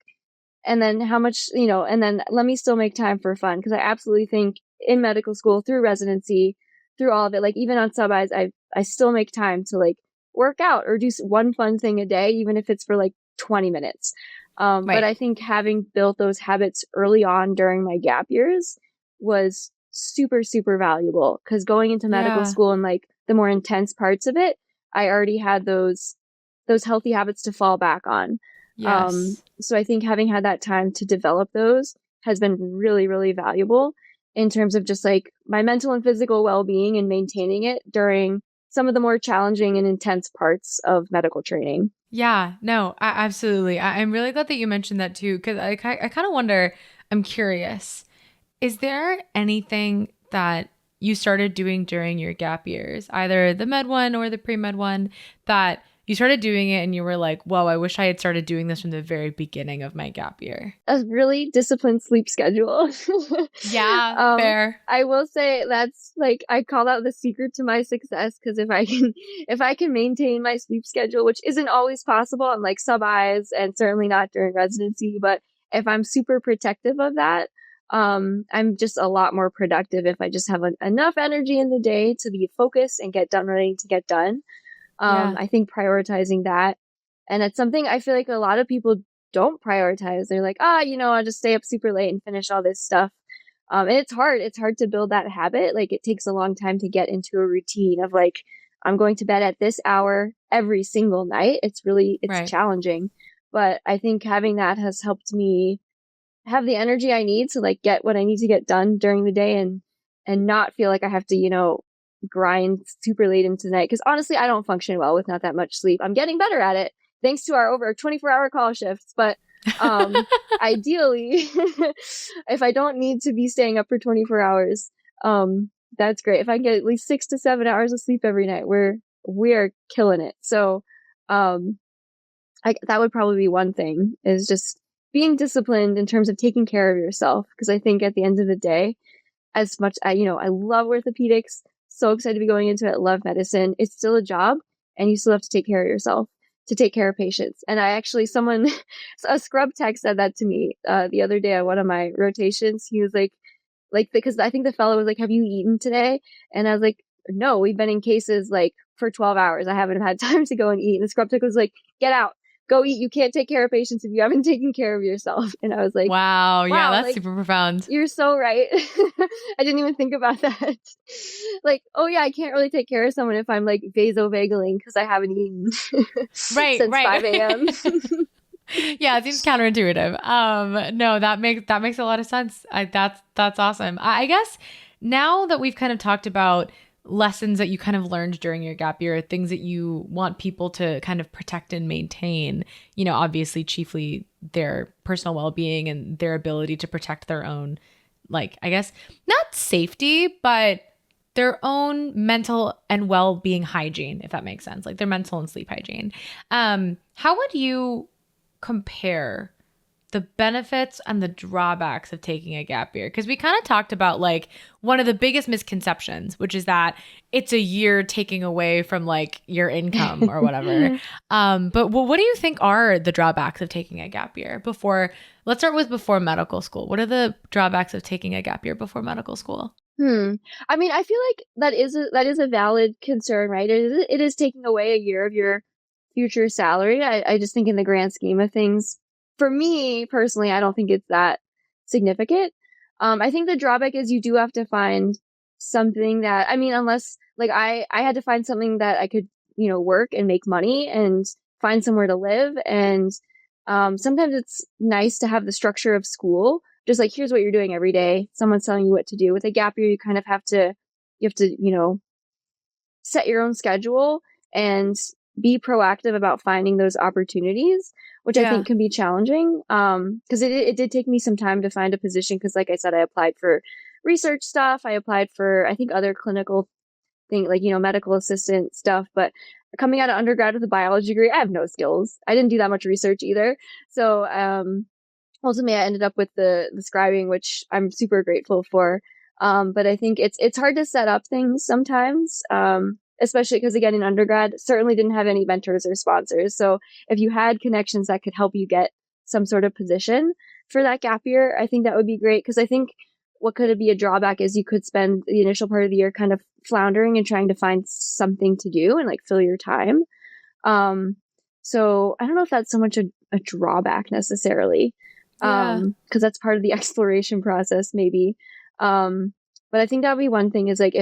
Speaker 2: and then how much, you know, and then let me still make time for fun. Because I absolutely think in medical school, through residency, through all of it, like even on sub-Is, I still make time to like work out or do one fun thing a day, even if it's for like 20 minutes. But
Speaker 1: Right.
Speaker 2: I think having built those habits early on during my gap years was super, super valuable, because going into medical
Speaker 1: Yeah.
Speaker 2: school and like the more intense parts of it, I already had those healthy habits to fall back on.
Speaker 1: Yes.
Speaker 2: So I think having had that time to develop those has been really, really valuable in terms of just like my mental and physical well-being and maintaining it during some of the more challenging and intense parts of medical training.
Speaker 1: Yeah, no, absolutely. I'm really glad that you mentioned that too, because I kind of wonder, I'm curious, is there anything that you started doing during your gap years, either the med one or the pre-med one, that you started doing it and you were like, whoa, I wish I had started doing this from the very beginning of my gap year?
Speaker 2: A really disciplined sleep schedule.
Speaker 1: Yeah, fair.
Speaker 2: I will say that's like, I call that the secret to my success, because if I can maintain my sleep schedule, which isn't always possible on like sub-Is and certainly not during residency, but if I'm super protective of that, I'm just a lot more productive if I just have enough energy in the day to be focused and get done what I need to get done.
Speaker 1: Yeah.
Speaker 2: I think prioritizing that, and it's something I feel like a lot of people don't prioritize. They're like, you know, I'll just stay up super late and finish all this stuff. And it's hard. It's hard to build that habit. Like it takes a long time to get into a routine of like, I'm going to bed at this hour every single night. It's
Speaker 1: Right.
Speaker 2: challenging. but I think having that has helped me have the energy I need to like get what I need to get done during the day and not feel like I have to, grind super late into the night. Cause honestly, I don't function well with not that much sleep. I'm getting better at it thanks to our over 24-hour call shifts. But ideally, if I don't need to be staying up for 24 hours, that's great. If I can get at least 6 to 7 hours of sleep every night, we're killing it. So that would probably be one thing, is just being disciplined in terms of taking care of yourself. Because I think at the end of the day, as much I love orthopedics, so excited to be going into it, love medicine, it's still a job, and you still have to take care of yourself to take care of patients. And I actually, a scrub tech said that to me the other day at one of my rotations. He was like, because I think the fellow was like, have you eaten today? And I was like, no, we've been in cases like for 12 hours. I haven't had time to go and eat. And the scrub tech was like, get out, go eat. You can't take care of patients if you haven't taken care of yourself. And I was like,
Speaker 1: wow. Yeah, that's
Speaker 2: like,
Speaker 1: super profound.
Speaker 2: You're so right. I didn't even think about that. Like, oh yeah, I can't really take care of someone if I'm like vasovagaling because I haven't eaten
Speaker 1: right,
Speaker 2: since
Speaker 1: right.
Speaker 2: 5 a.m.
Speaker 1: Yeah, it seems counterintuitive. No, that makes a lot of sense. That's awesome. I guess now that we've kind of talked about lessons that you kind of learned during your gap year, things that you want people to kind of protect and maintain, obviously chiefly their personal well-being and their ability to protect their own, like, I guess, not safety, but their own mental and well-being hygiene, if that makes sense, like their mental and sleep hygiene. How would you compare the benefits and the drawbacks of taking a gap year? Because we kind of talked about like one of the biggest misconceptions, which is that it's a year taking away from like your income or whatever. But what do you think are the drawbacks of taking a gap year let's start with before medical school. What are the drawbacks of taking a gap year before medical school?
Speaker 2: I mean, I feel like that is a valid concern, right? It is taking away a year of your future salary. I just think in the grand scheme of things, for me personally, I don't think it's that significant. I think the drawback is you do have to find something that, I mean, unless like I had to find something that I could, work and make money and find somewhere to live. And sometimes it's nice to have the structure of school. Just like, here's what you're doing every day. Someone's telling you what to do. With a gap year, you kind of have to, set your own schedule and be proactive about finding those opportunities, which I think can be challenging. Cause it did take me some time to find a position. Cause like I said, I applied for research stuff. I applied for, I think, other clinical thing, like, medical assistant stuff, but coming out of undergrad with a biology degree, I have no skills. I didn't do that much research either. So, ultimately I ended up with the scribing, which I'm super grateful for. But I think it's hard to set up things sometimes. Especially because, again, in undergrad, certainly didn't have any mentors or sponsors. So if you had connections that could help you get some sort of position for that gap year, I think that would be great. Because I think what could be a drawback is you could spend the initial part of the year kind of floundering and trying to find something to do and like fill your time. So I don't know if that's so much a drawback necessarily, because that's part of the exploration process maybe. But I think that would be one thing, is like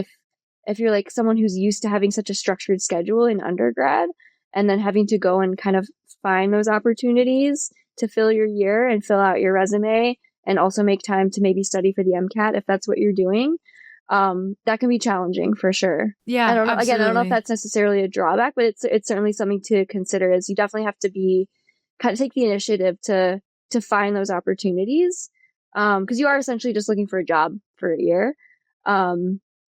Speaker 2: if you're like someone who's used to having such a structured schedule in undergrad and then having to go and kind of find those opportunities to fill your year and fill out your resume and also make time to maybe study for the MCAT, if that's what you're doing, that can be challenging for sure.
Speaker 1: Yeah.
Speaker 2: I don't know.
Speaker 1: Absolutely.
Speaker 2: Again, I don't know if that's necessarily a drawback, but it's certainly something to consider, is you definitely have to be kind of take the initiative to find those opportunities. Cause you are essentially just looking for a job for a year.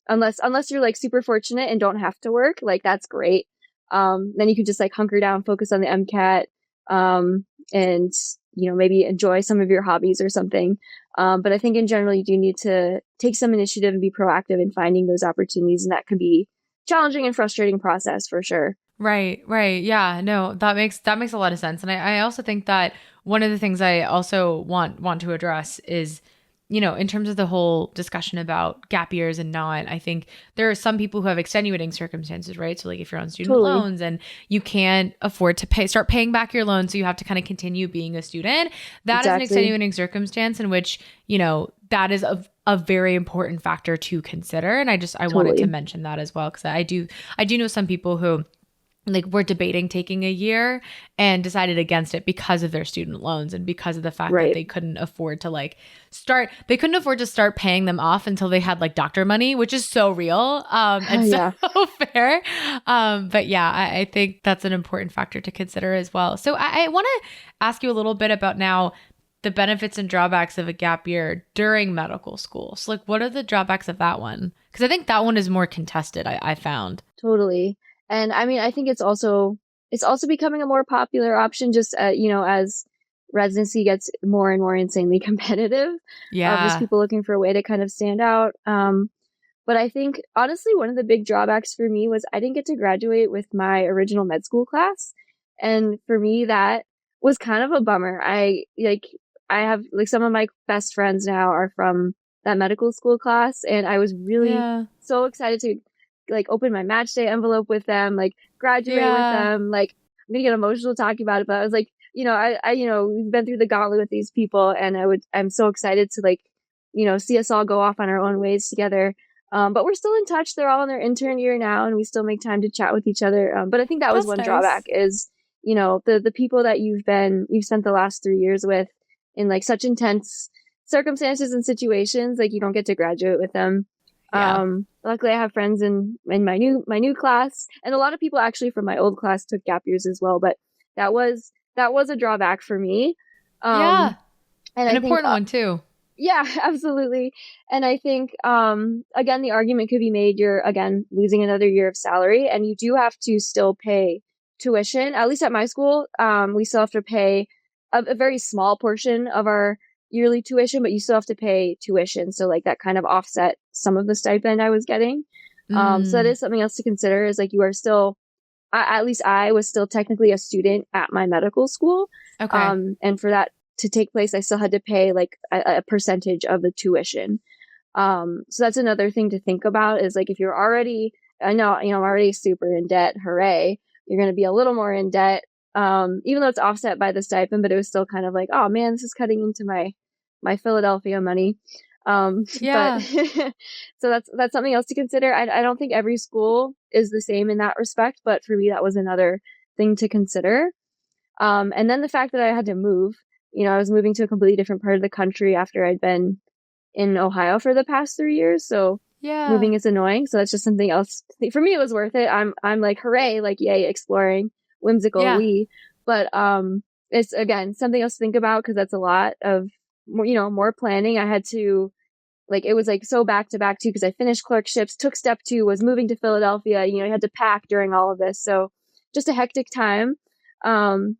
Speaker 2: Unless you're like super fortunate and don't have to work, like that's great. Then you can just like hunker down, focus on the MCAT, and maybe enjoy some of your hobbies or something. But I think in general, you do need to take some initiative and be proactive in finding those opportunities, and that can be challenging and frustrating process for sure.
Speaker 1: Right. Yeah, no, that makes a lot of sense. And I also think that one of the things I also want to address is, in terms of the whole discussion about gap years and not, I think there are some people who have extenuating circumstances, right? So like if you're on student loans and you can't afford to start paying back your loan, so you have to kind of continue being a student, that is an extenuating circumstance in which, that is a very important factor to consider. And I wanted to mention that as well, because I do know some people who like were debating taking a year and decided against it because of their student loans and because of the fact that
Speaker 2: Right.
Speaker 1: they couldn't afford to like start paying them off until they had like doctor money, which is so real and so
Speaker 2: Yeah.
Speaker 1: fair. But yeah, I think that's an important factor to consider as well. So I want to ask you a little bit about now the benefits and drawbacks of a gap year during medical school. So like what are the drawbacks of that one? Because I think that one is more contested, I found.
Speaker 2: Totally. And I mean, I think it's also becoming a more popular option just as residency gets more and more insanely competitive. There's
Speaker 1: Yeah.
Speaker 2: people looking for a way to kind of stand out. But I think honestly, one of the big drawbacks for me was I didn't get to graduate with my original med school class. And for me, that was kind of a bummer. I have like some of my best friends now are from that medical school class. And I was really
Speaker 1: Yeah.
Speaker 2: so excited to like open my match day envelope with them, like graduate with
Speaker 1: Yeah.
Speaker 2: them. Like I'm gonna get emotional talking about it, but I was like, we've been through the gauntlet with these people and I'm so excited to like, see us all go off on our own ways together. But we're still in touch. They're all in their intern year now, and we still make time to chat with each other. But I think that was
Speaker 1: That's
Speaker 2: one drawback
Speaker 1: nice.
Speaker 2: is, the people that you've spent the last 3 years with in like such intense circumstances and situations, like you don't get to graduate with them.
Speaker 1: Yeah.
Speaker 2: Luckily I have friends in my new class, and a lot of people actually from my old class took gap years as well. But that was a drawback for me. Um,
Speaker 1: Yeah.
Speaker 2: and
Speaker 1: An
Speaker 2: I think
Speaker 1: important one too.
Speaker 2: yeah, absolutely. And I think, again, the argument could be made you're, again, losing another year of salary and you do have to still pay tuition. At least at my school, we still have to pay a very small portion of our yearly tuition, but you still have to pay tuition. So like that kind of offset some of the stipend I was getting. So that
Speaker 1: Mm.
Speaker 2: is something else to consider is like you are still, at least I was still technically a student at my medical school.
Speaker 1: Okay.
Speaker 2: And for that to take place, I still had to pay like a percentage of the tuition. So that's another thing to think about is like if you're already, I know, I'm already super in debt, hooray, you're going to be a little more in debt. Even though it's offset by the stipend, but it was still kind of like, oh man, this is cutting into my Philadelphia money. But
Speaker 1: Yeah.
Speaker 2: so that's something else to consider. I don't think every school is the same in that respect, but for me, that was another thing to consider. And then the fact that I had to move, I was moving to a completely different part of the country after I'd been in Ohio for the past 3 years. So
Speaker 1: Yeah.
Speaker 2: moving is annoying. So that's just something else. For me, it was worth it. I'm like, hooray, like, yay, exploring, whimsical,
Speaker 1: Yeah.
Speaker 2: we. But it's again something else to think about because that's a lot of more planning. I had to like it was like so back to back too because I finished clerkships, took step two, was moving to Philadelphia. I had to pack during all of this, so just a hectic time. Um,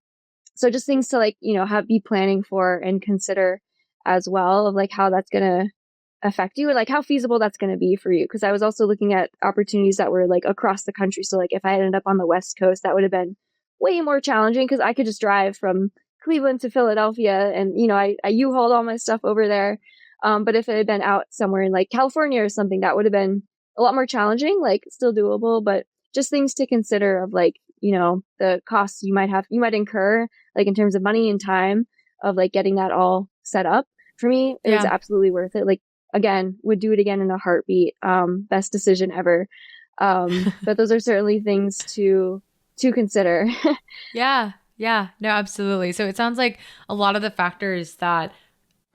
Speaker 2: so just things to like be planning for and consider as well of like how that's gonna affect you and like how feasible that's gonna be for you. Because I was also looking at opportunities that were like across the country. So like if I ended up on the West Coast, that would have been way more challenging because I could just drive from Cleveland to Philadelphia and I U-hauled all my stuff over there. But if it had been out somewhere in like California or something, that would have been a lot more challenging, like still doable, but just things to consider of like, the costs you might incur, like in terms of money and time of like getting that all set up. For me, it was
Speaker 1: Yeah.
Speaker 2: absolutely worth it. Like again, would do it again in a heartbeat. Best decision ever. But those are certainly things to consider.
Speaker 1: Yeah. Yeah. No, absolutely. So it sounds like a lot of the factors that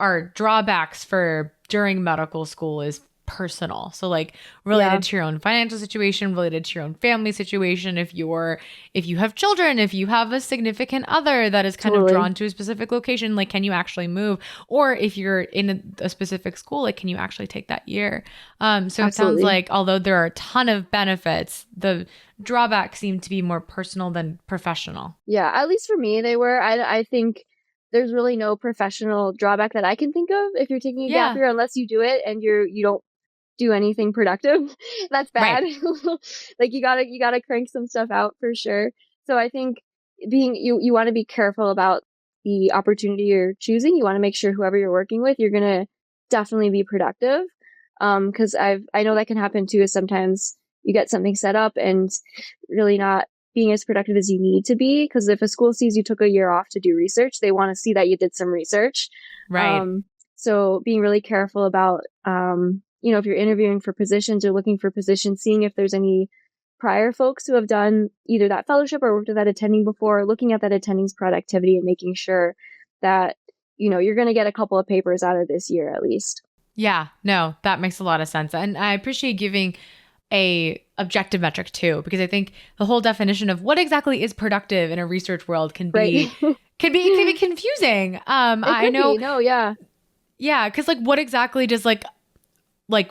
Speaker 1: are drawbacks for during medical school is personal. So like
Speaker 2: Yeah,
Speaker 1: related to your own financial situation, related to your own family situation, if you have children, if you have a significant other that is kind of
Speaker 2: totally.
Speaker 1: drawn to a specific location, like can you actually move? Or if you're in a specific school, like can you actually take that year? So it sounds
Speaker 2: Absolutely.
Speaker 1: like although there are a ton of benefits, the drawbacks seem to be more personal than professional.
Speaker 2: Yeah, at least for me, they were. I think there's really no professional drawback that I can think of if you're taking a gap
Speaker 1: Yeah.
Speaker 2: year, unless you do it and you don't do anything productive. That's
Speaker 1: Right.
Speaker 2: bad. Like you gotta crank some stuff out for sure. So I think being you want to be careful about the opportunity you're choosing. You want to make sure whoever you're working with, you're gonna definitely be productive. Because I know that can happen too. Is sometimes you get something set up and really not being as productive as you need to be. Because if a school sees you took a year off to do research, they want to see that you did some research.
Speaker 1: Right.
Speaker 2: So being really careful about if you're interviewing for positions or looking for positions, seeing if there's any prior folks who have done either that fellowship or worked with that attending before, looking at that attending's productivity and making sure that, you're going to get a couple of papers out of this year at least.
Speaker 1: Yeah, no, that makes a lot of sense. And I appreciate giving a objective metric too, because I think the whole definition of what exactly is productive in a research world can be
Speaker 2: Right.
Speaker 1: can be confusing. I know.
Speaker 2: No, yeah.
Speaker 1: Yeah, because like what exactly does like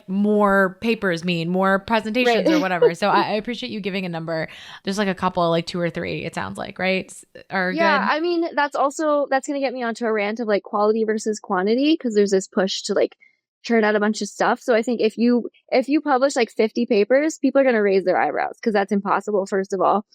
Speaker 1: more papers mean, more presentations
Speaker 2: Right.
Speaker 1: or whatever. So I appreciate you giving a number. There's like a couple, like 2 or 3, it sounds like, right? Are
Speaker 2: Yeah,
Speaker 1: good.
Speaker 2: I mean, that's going to get me onto a rant of like quality versus quantity, because there's this push to like churn out a bunch of stuff. So I think if you publish like 50 papers, people are going to raise their eyebrows because that's impossible, first of all.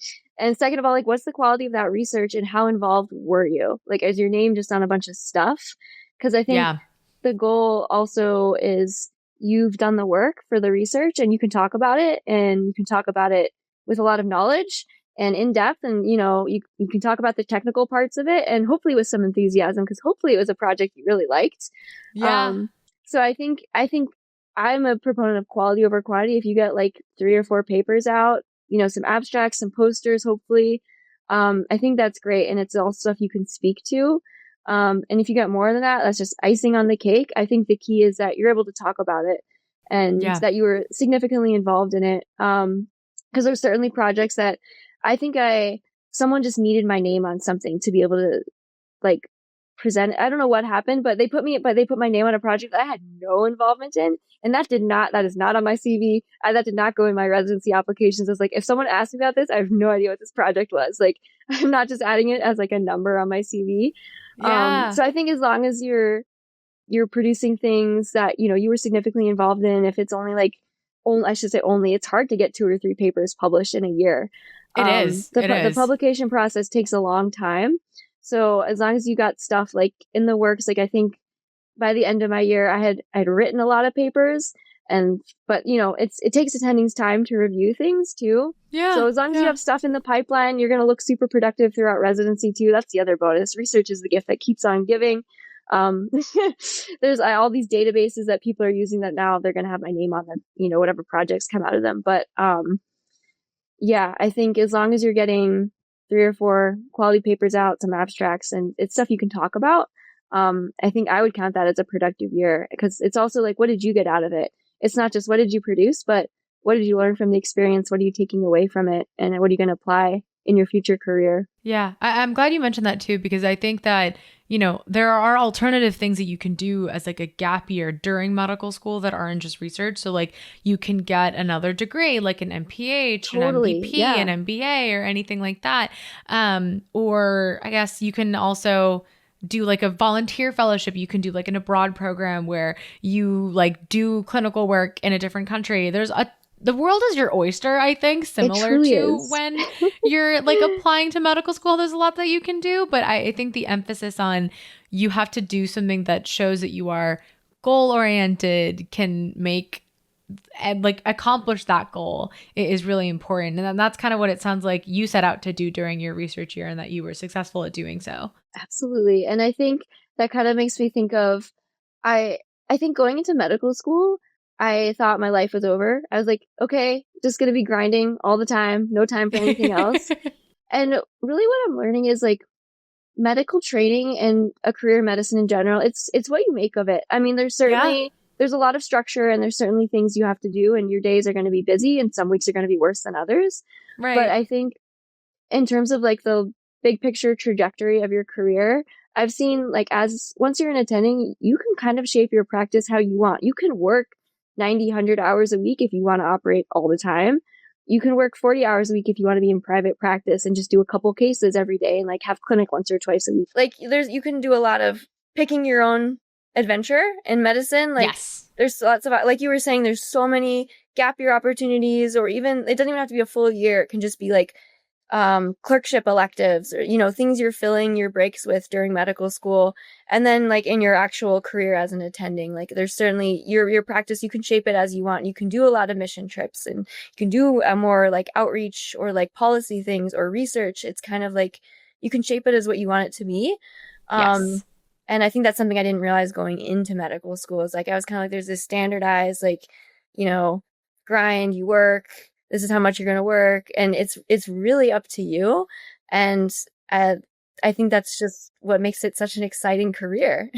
Speaker 2: And second of all, like, what's the quality of that research and how involved were you? Like, is your name just on a bunch of stuff? Because I think
Speaker 1: Yeah.
Speaker 2: the goal also is you've done the work for the research and you can talk about it, and you can talk about it with a lot of knowledge and in depth, and you can talk about the technical parts of it, and hopefully with some enthusiasm, because hopefully it was a project you really liked.
Speaker 1: Yeah.
Speaker 2: So I think I'm a proponent of quality over quantity. If you get like 3 or 4 papers out, some abstracts, some posters, hopefully, I think that's great, and it's all stuff you can speak to. And if you get more than that, that's just icing on the cake. I think the key is that you're able to talk about it and
Speaker 1: Yeah.
Speaker 2: that you were significantly involved in it. Because there's certainly projects that I think someone just needed my name on something to be able to like present. I don't know what happened, but they put my name on a project that I had no involvement in. And that is not on my CV. That did not go in my residency applications. It's like, if someone asked me about this, I have no idea what this project was. Like, I'm not just adding it as like a number on my CV.
Speaker 1: Yeah.
Speaker 2: So I think as long as you're producing things that, you were significantly involved in, if it's only like, I should say only, it's hard to get 2 or 3 papers published in a year.
Speaker 1: It is. It
Speaker 2: The
Speaker 1: is.
Speaker 2: publication process takes a long time. So as long as you got stuff like in the works, like I think by the end of my year, I'd written a lot of papers, but it takes attending's time to review things too.
Speaker 1: Yeah.
Speaker 2: So as long as you
Speaker 1: Yeah.
Speaker 2: have stuff in the pipeline, you're going to look super productive throughout residency too. That's the other bonus. Research is the gift that keeps on giving. There's all these databases that people are using that now they're going to have my name on them, whatever projects come out of them. But yeah, I think as long as you're getting 3 or 4 quality papers out, some abstracts, and it's stuff you can talk about, I think I would count that as a productive year, because it's also like, what did you get out of it? It's not just what did you produce, but what did you learn from the experience? What are you taking away from it? And what are you going to apply in your future career?
Speaker 1: Yeah. I'm glad you mentioned that too, because I think that, there are alternative things that you can do as like a gap year during medical school that aren't just research. So like you can get another degree, like an MPH,
Speaker 2: Totally,
Speaker 1: an MPP,
Speaker 2: yeah.
Speaker 1: an MBA, or anything like that. Or I guess you can also do like a volunteer fellowship. You can do like an abroad program where you like do clinical work in a different country. The world is your oyster, I think, similar
Speaker 2: truly
Speaker 1: to
Speaker 2: is.
Speaker 1: when you're like applying to medical school. There's a lot that you can do, but I think the emphasis on you have to do something that shows that you are goal oriented, can make and like accomplish that goal is really important. And then that's kind of what it sounds like you set out to do during your research year, and that you were successful at doing so.
Speaker 2: Absolutely. And I think that kind of makes me think of, I think going into medical school, I thought my life was over. I was like, okay, just going to be grinding all the time, no time for anything else. And really what I'm learning is like medical training and a career in medicine in general, it's what you make of it. I mean, there's a lot of structure, and there's certainly things you have to do, and your days are going to be busy and some weeks are going to be worse than others. But
Speaker 1: Right.
Speaker 2: I think in terms of like the big picture trajectory of your career, I've seen like once you're an attending, you can kind of shape your practice how you want. You can work 90, 100 hours a week if you want to operate all the time. You can work 40 hours a week if you want to be in private practice and just do a couple cases every day and like have clinic once or twice a week. Like you can do a lot of picking your own adventure in medicine. Like
Speaker 1: Yes.
Speaker 2: there's lots of, like you were saying, there's so many gap year opportunities, or even, it doesn't even have to be a full year. It can just be like clerkship electives, or things you're filling your breaks with during medical school. And then like in your actual career as an attending, like there's certainly your practice, you can shape it as you want. You can do a lot of mission trips, and you can do a more like outreach or like policy things or research. It's kind of like you can shape it as what you want it to be.
Speaker 1: Yes.
Speaker 2: And I think that's something I didn't realize going into medical school. Is like I was kind of like, there's this standardized like, grind, you work, this is how much you're going to work. And it's really up to you. And I think that's just what makes it such an exciting career.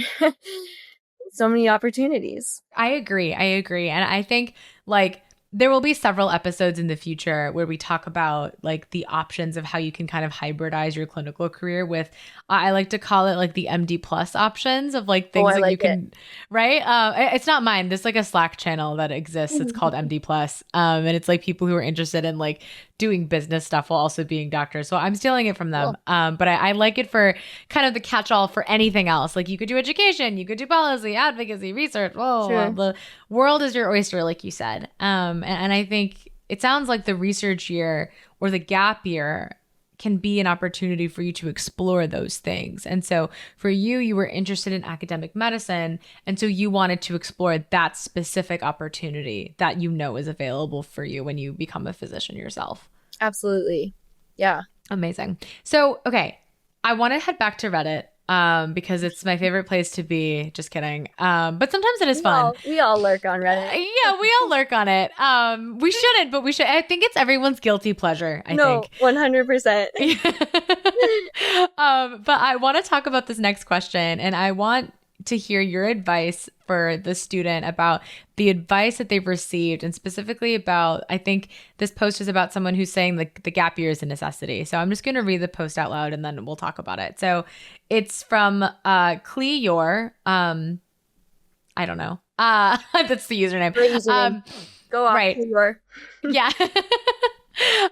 Speaker 2: So many opportunities.
Speaker 1: I agree. And I think like there will be several episodes in the future where we talk about like the options of how you can kind of hybridize your clinical career with, I like to call it like the MD plus options of like things that you can, right? It's not mine. There's like a Slack channel that exists. It's called MD plus. And it's like people who are interested in like doing business stuff while also being doctors. So I'm stealing it from them. Cool. But I like it for kind of the catch-all for anything else. Like you could do education, you could do policy, advocacy, research. Oh, sure. The world is your oyster, like you said. And I think it sounds like the research year or the gap year can be an opportunity for you to explore those things. And so for you, you were interested in academic medicine. And so you wanted to explore that specific opportunity that you know is available for you when you become a physician yourself.
Speaker 2: Absolutely. Yeah.
Speaker 1: Amazing. So, okay, I want to head back to Reddit because it's my favorite place to be. Just kidding. But sometimes it is fun.
Speaker 2: We all lurk on Reddit.
Speaker 1: Yeah, we all lurk on it. We shouldn't, but we should. I think it's everyone's guilty pleasure. I think
Speaker 2: 100%.
Speaker 1: But I want to talk about this next question, and I want to hear your advice for the student about the advice that they've received, and specifically about, I think this post is about someone who's saying the gap year is a necessity. So I'm just going to read the post out loud and then we'll talk about it. So it's from Cleor. I don't know. That's the username.
Speaker 2: Go off,
Speaker 1: right.
Speaker 2: Cleor.
Speaker 1: Yeah.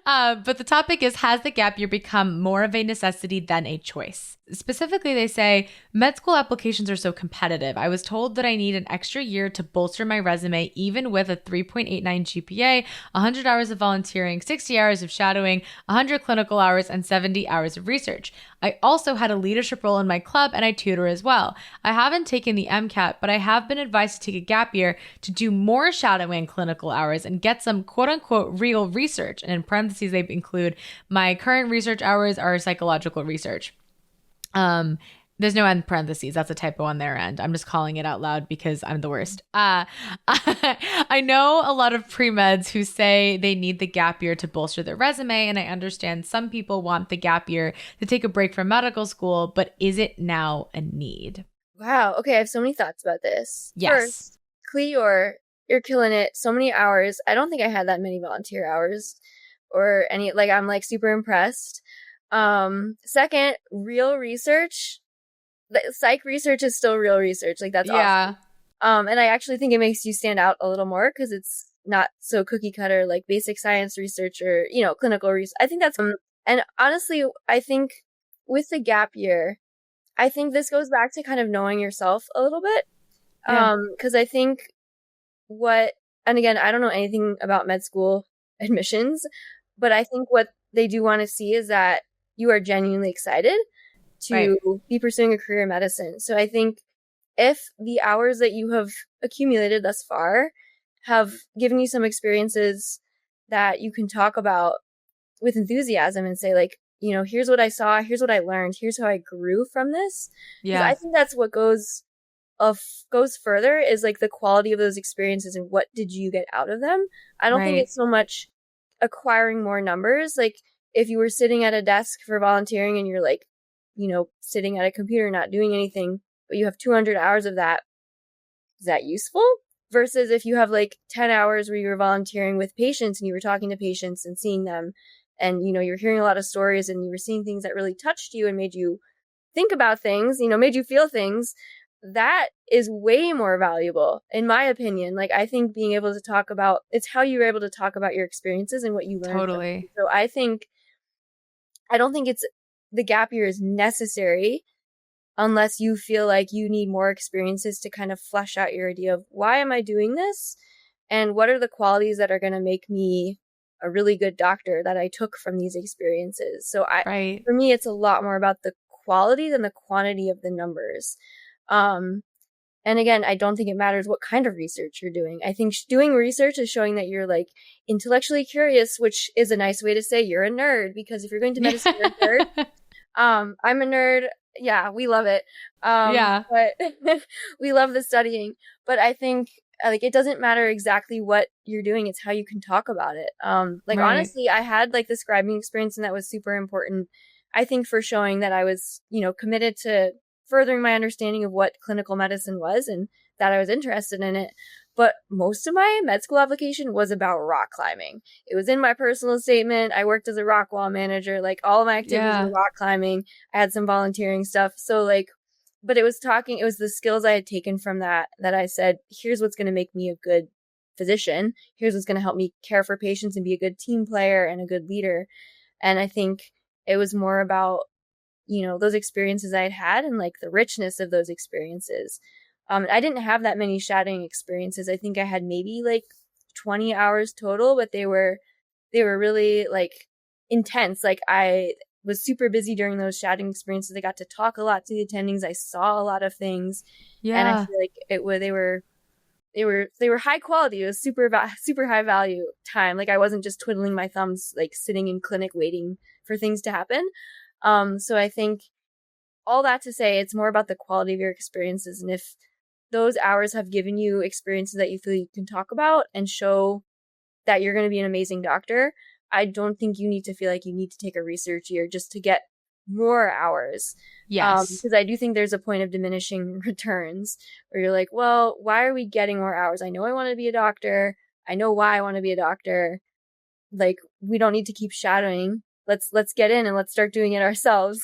Speaker 1: But the topic is, has the gap year become more of a necessity than a choice? Specifically, they say, med school applications are so competitive. I was told that I need an extra year to bolster my resume, even with a 3.89 GPA, 100 hours of volunteering, 60 hours of shadowing, 100 clinical hours, and 70 hours of research. I also had a leadership role in my club, and I tutor as well. I haven't taken the MCAT, but I have been advised to take a gap year to do more shadowing and clinical hours and get some quote-unquote real research. And in parentheses, they include my current research hours are psychological research. There's no end parentheses. That's a typo on their end. I'm just calling it out loud because I'm the worst. I know a lot of pre-meds who say they need the gap year to bolster their resume, and I understand some people want the gap year to take a break from medical school, but is it now a need?
Speaker 2: Wow. Okay, I have so many thoughts about this.
Speaker 1: Yes.
Speaker 2: First, Cleor, you're killing it. So many hours. I don't think I had that many volunteer hours or any, like, I'm like super impressed. Second, real research. Psych research is still real research. Like, that's awesome. And I actually think it makes you stand out a little more because it's not so cookie cutter, like basic science research or, clinical research. I think that's, and honestly, I think with the gap year, I think this goes back to kind of knowing yourself a little bit. Because I think and again, I don't know anything about med school admissions, but I think what they do want to see is that you are genuinely excited to be pursuing a career in medicine. So I think if the hours that you have accumulated thus far have given you some experiences that you can talk about with enthusiasm and say, like, here's what I saw, here's what I learned, here's how I grew from this. Yeah. I think that's what goes further is like the quality of those experiences and what did you get out of them. I don't think it's so much acquiring more numbers. Like, if you were sitting at a desk for volunteering and you're like, sitting at a computer not doing anything, but you have 200 hours of that, is that useful? Versus if you have like 10 hours where you were volunteering with patients and you were talking to patients and seeing them and, you're hearing a lot of stories and you were seeing things that really touched you and made you think about things, made you feel things, that is way more valuable, in my opinion. Like, I think being able to talk about, it's how you were able to talk about your experiences and what you learned.
Speaker 1: Totally.
Speaker 2: So I don't think the gap year is necessary unless you feel like you need more experiences to kind of flesh out your idea of why am I doing this and what are the qualities that are going to make me a really good doctor that I took from these experiences. So for me, it's a lot more about the quality than the quantity of the numbers. And again, I don't think it matters what kind of research you're doing. I think doing research is showing that you're like intellectually curious, which is a nice way to say you're a nerd, because if you're going to medicine, you're a nerd. I'm a nerd. Yeah, we love it. But we love the studying. But I think like it doesn't matter exactly what you're doing, it's how you can talk about it. Like
Speaker 1: Right.
Speaker 2: honestly, I had like the scribing experience, and that was super important, I think, for showing that I was, committed to furthering my understanding of what clinical medicine was and that I was interested in it. But most of my med school application was about rock climbing. It was in my personal statement. I worked as a rock wall manager. Like all of my activities
Speaker 1: Yeah.
Speaker 2: were rock climbing. I had some volunteering stuff. So like, but it was the skills I had taken from that I said, here's what's going to make me a good physician. Here's what's going to help me care for patients and be a good team player and a good leader. And I think it was more about, those experiences I had had and like the richness of those experiences. I didn't have that many shadowing experiences. I think I had maybe like 20 hours total, but they were really like intense. Like I was super busy during those shadowing experiences. I got to talk a lot to the attendings. I saw a lot of things, and I
Speaker 1: Yeah.
Speaker 2: feel like they were high quality. It was super high value time. Like I wasn't just twiddling my thumbs, like sitting in clinic waiting for things to happen. So I think all that to say, it's more about the quality of your experiences. And if those hours have given you experiences that you feel you can talk about and show that you're going to be an amazing doctor, I don't think you need to feel like you need to take a research year just to get more hours.
Speaker 1: Yes.
Speaker 2: Because I do think there's a point of diminishing returns where you're like, well, why are we getting more hours? I know I want to be a doctor. I know why I want to be a doctor. Like, we don't need to keep shadowing. Let's get in and let's start doing it ourselves.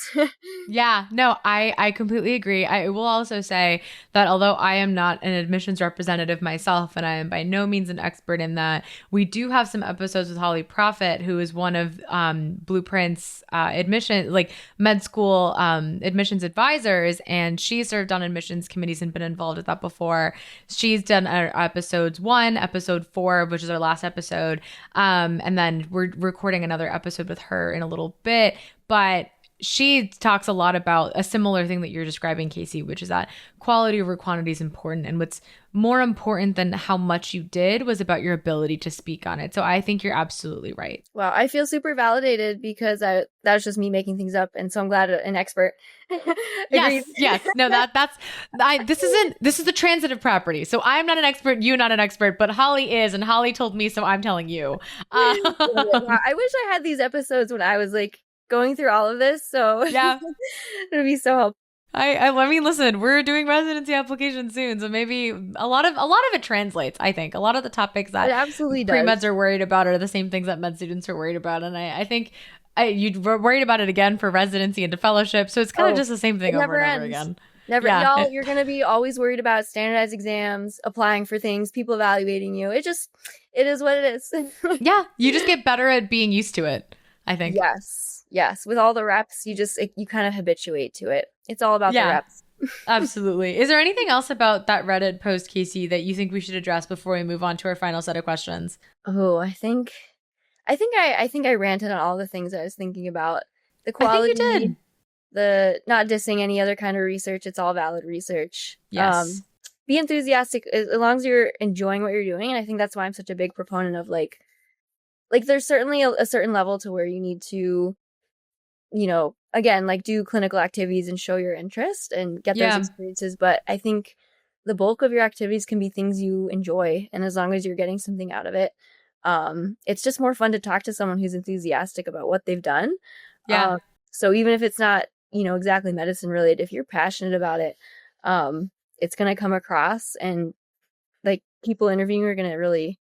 Speaker 1: Yeah, no, I completely agree. I will also say that although I am not an admissions representative myself, and I am by no means an expert in that, we do have some episodes with Holly Prophet, who is one of Blueprint's admission, like med school admissions advisors, and she served on admissions committees and been involved with that before. She's done episodes 1, episode 4, which is our last episode, and then we're recording another episode with her in a little bit, but she talks a lot about a similar thing that you're describing, Casey, which is that quality over quantity is important. And what's more important than how much you did was about your ability to speak on it. So I think you're absolutely right.
Speaker 2: Wow, I feel super validated because that was just me making things up. And so I'm glad an expert agreed.
Speaker 1: Yes. No, this is the transitive property. So I'm not an expert, you're not an expert, but Holly is, and Holly told me, so I'm telling you.
Speaker 2: Wow, I wish I had these episodes when I was like going through all of this. So
Speaker 1: Yeah.
Speaker 2: it would be so helpful.
Speaker 1: I mean, listen, we're doing residency applications soon, so maybe a lot of it translates. I think a lot of the topics that
Speaker 2: It absolutely does.
Speaker 1: pre-meds are worried about are the same things that med students are worried about, and I think you'd worried about it again for residency and to fellowship, so it's kind of just the same thing over and over again.
Speaker 2: Never, y'all. You're gonna be always worried about standardized exams, applying for things, people evaluating you. It is what it is.
Speaker 1: Yeah, you just get better at being used to it, I think.
Speaker 2: Yes. With all the reps, you kind of habituate to it. It's all about the reps.
Speaker 1: Absolutely. Is there anything else about that Reddit post, Casey, that you think we should address before we move on to our final set of questions?
Speaker 2: Oh, I think I ranted on all the things I was thinking about. The quality,
Speaker 1: I think you did.
Speaker 2: The not dissing any other kind of research. It's all valid research.
Speaker 1: Yes.
Speaker 2: Be enthusiastic as long as you're enjoying what you're doing. And I think that's why I'm such a big proponent of like there's certainly a certain level to where you need to, again, like do clinical activities and show your interest and get those experiences. But I think the bulk of your activities can be things you enjoy. And as long as you're getting something out of it, it's just more fun to talk to someone who's enthusiastic about what they've done.
Speaker 1: Yeah.
Speaker 2: So even if it's not, exactly medicine related, if you're passionate about it, it's going to come across, and like people interviewing are going to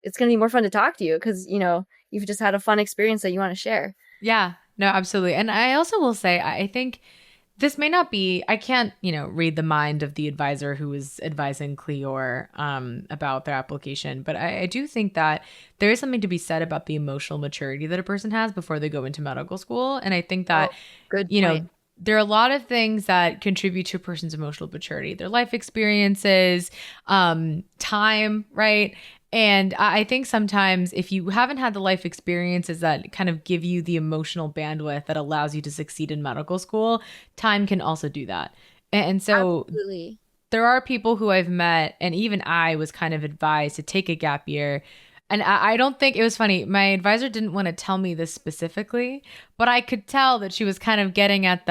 Speaker 2: it's going to be more fun to talk to you because, you've just had a fun experience that you want to share.
Speaker 1: Yeah, no, absolutely. And I also will say, I think this may not be, I can't, read the mind of the advisor who is advising Cleor about their application, but I do think that there is something to be said about the emotional maturity that a person has before they go into medical school. And I think that,
Speaker 2: good point.
Speaker 1: There are a lot of things that contribute to a person's emotional maturity, their life experiences, time, right? And I think sometimes if you haven't had the life experiences that kind of give you the emotional bandwidth that allows you to succeed in medical school, time can also do that. And so
Speaker 2: Absolutely.
Speaker 1: There are people who I've met, and even I was kind of advised to take a gap year. And I don't think it was funny. My advisor didn't want to tell me this specifically, but I could tell that she was kind of getting at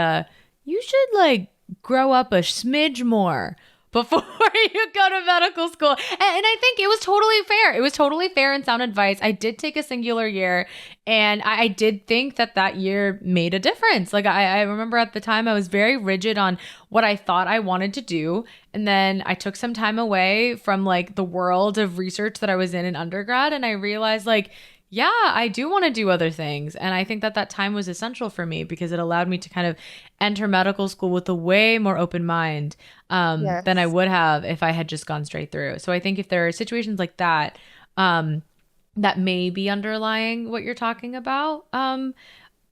Speaker 1: you should like grow up a smidge more. before you go to medical school. And I think it was totally fair. It was totally fair and sound advice. I did take a singular year, and I did think that that year made a difference. Like I remember at the time I was very rigid on what I thought I wanted to do. And then I took some time away from like the world of research that I was in undergrad. And I realized like, yeah, I do want to do other things. And I think that that time was essential for me because it allowed me to kind of enter medical school with a way more open mind than I
Speaker 2: Yes.
Speaker 1: would have if I had just gone straight through. So I think if there are situations like that, that may be underlying what you're talking about,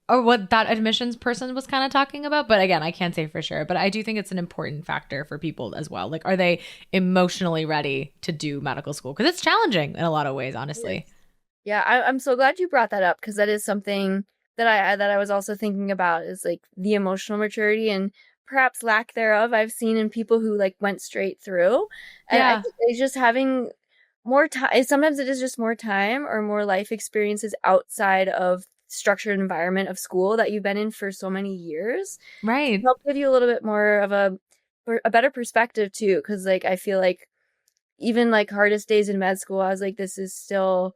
Speaker 1: or what that admissions person was kind of talking about. But again, I can't say for sure. But I do think it's an important factor for people as well. Like, are they emotionally ready to do medical school? Because it's challenging in a lot of ways, honestly.
Speaker 2: Yeah, I'm so glad you brought that up because that is something that I was also thinking about is like the emotional maturity and perhaps lack thereof I've seen in people who like went straight through. And I
Speaker 1: Yeah.
Speaker 2: think it's just having more time. Sometimes it is just more time or more life experiences outside of structured environment of school that you've been in for so many years to
Speaker 1: Right.
Speaker 2: help give you a little bit more of a better perspective too. Because like I feel like even like hardest days in med school, I was like, this is still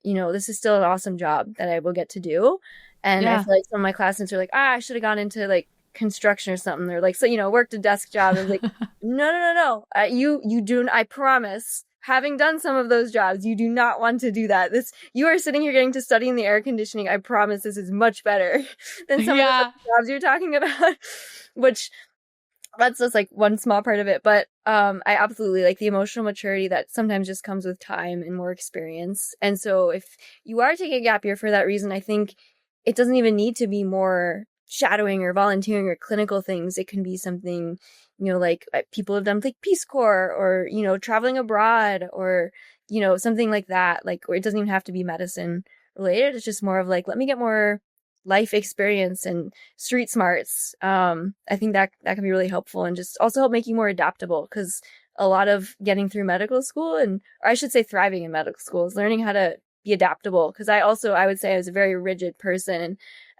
Speaker 2: an awesome job that I will get to do. And I
Speaker 1: Yeah.
Speaker 2: feel like some of my classmates are like, I should have gone into like construction or something. They're like, so, worked a desk job. I was like, no. You do, I promise, having done some of those jobs, you do not want to do that. You are sitting here getting to study in the air conditioning. I promise this is much better than some of the
Speaker 1: Yeah.
Speaker 2: jobs you're talking about, which that's just like one small part of it, but I absolutely like the emotional maturity that sometimes just comes with time and more experience. And so if you are taking a gap year for that reason, I think it doesn't even need to be more shadowing or volunteering or clinical things. It can be something, like people have done like Peace Corps or traveling abroad or something like that, like, or it doesn't even have to be medicine related. It's just more of like, let me get more life experience and street smarts. I think that can be really helpful and just also help make you more adaptable because a lot of getting through medical school or I should say thriving in medical school is learning how to be adaptable. Because I would say I was a very rigid person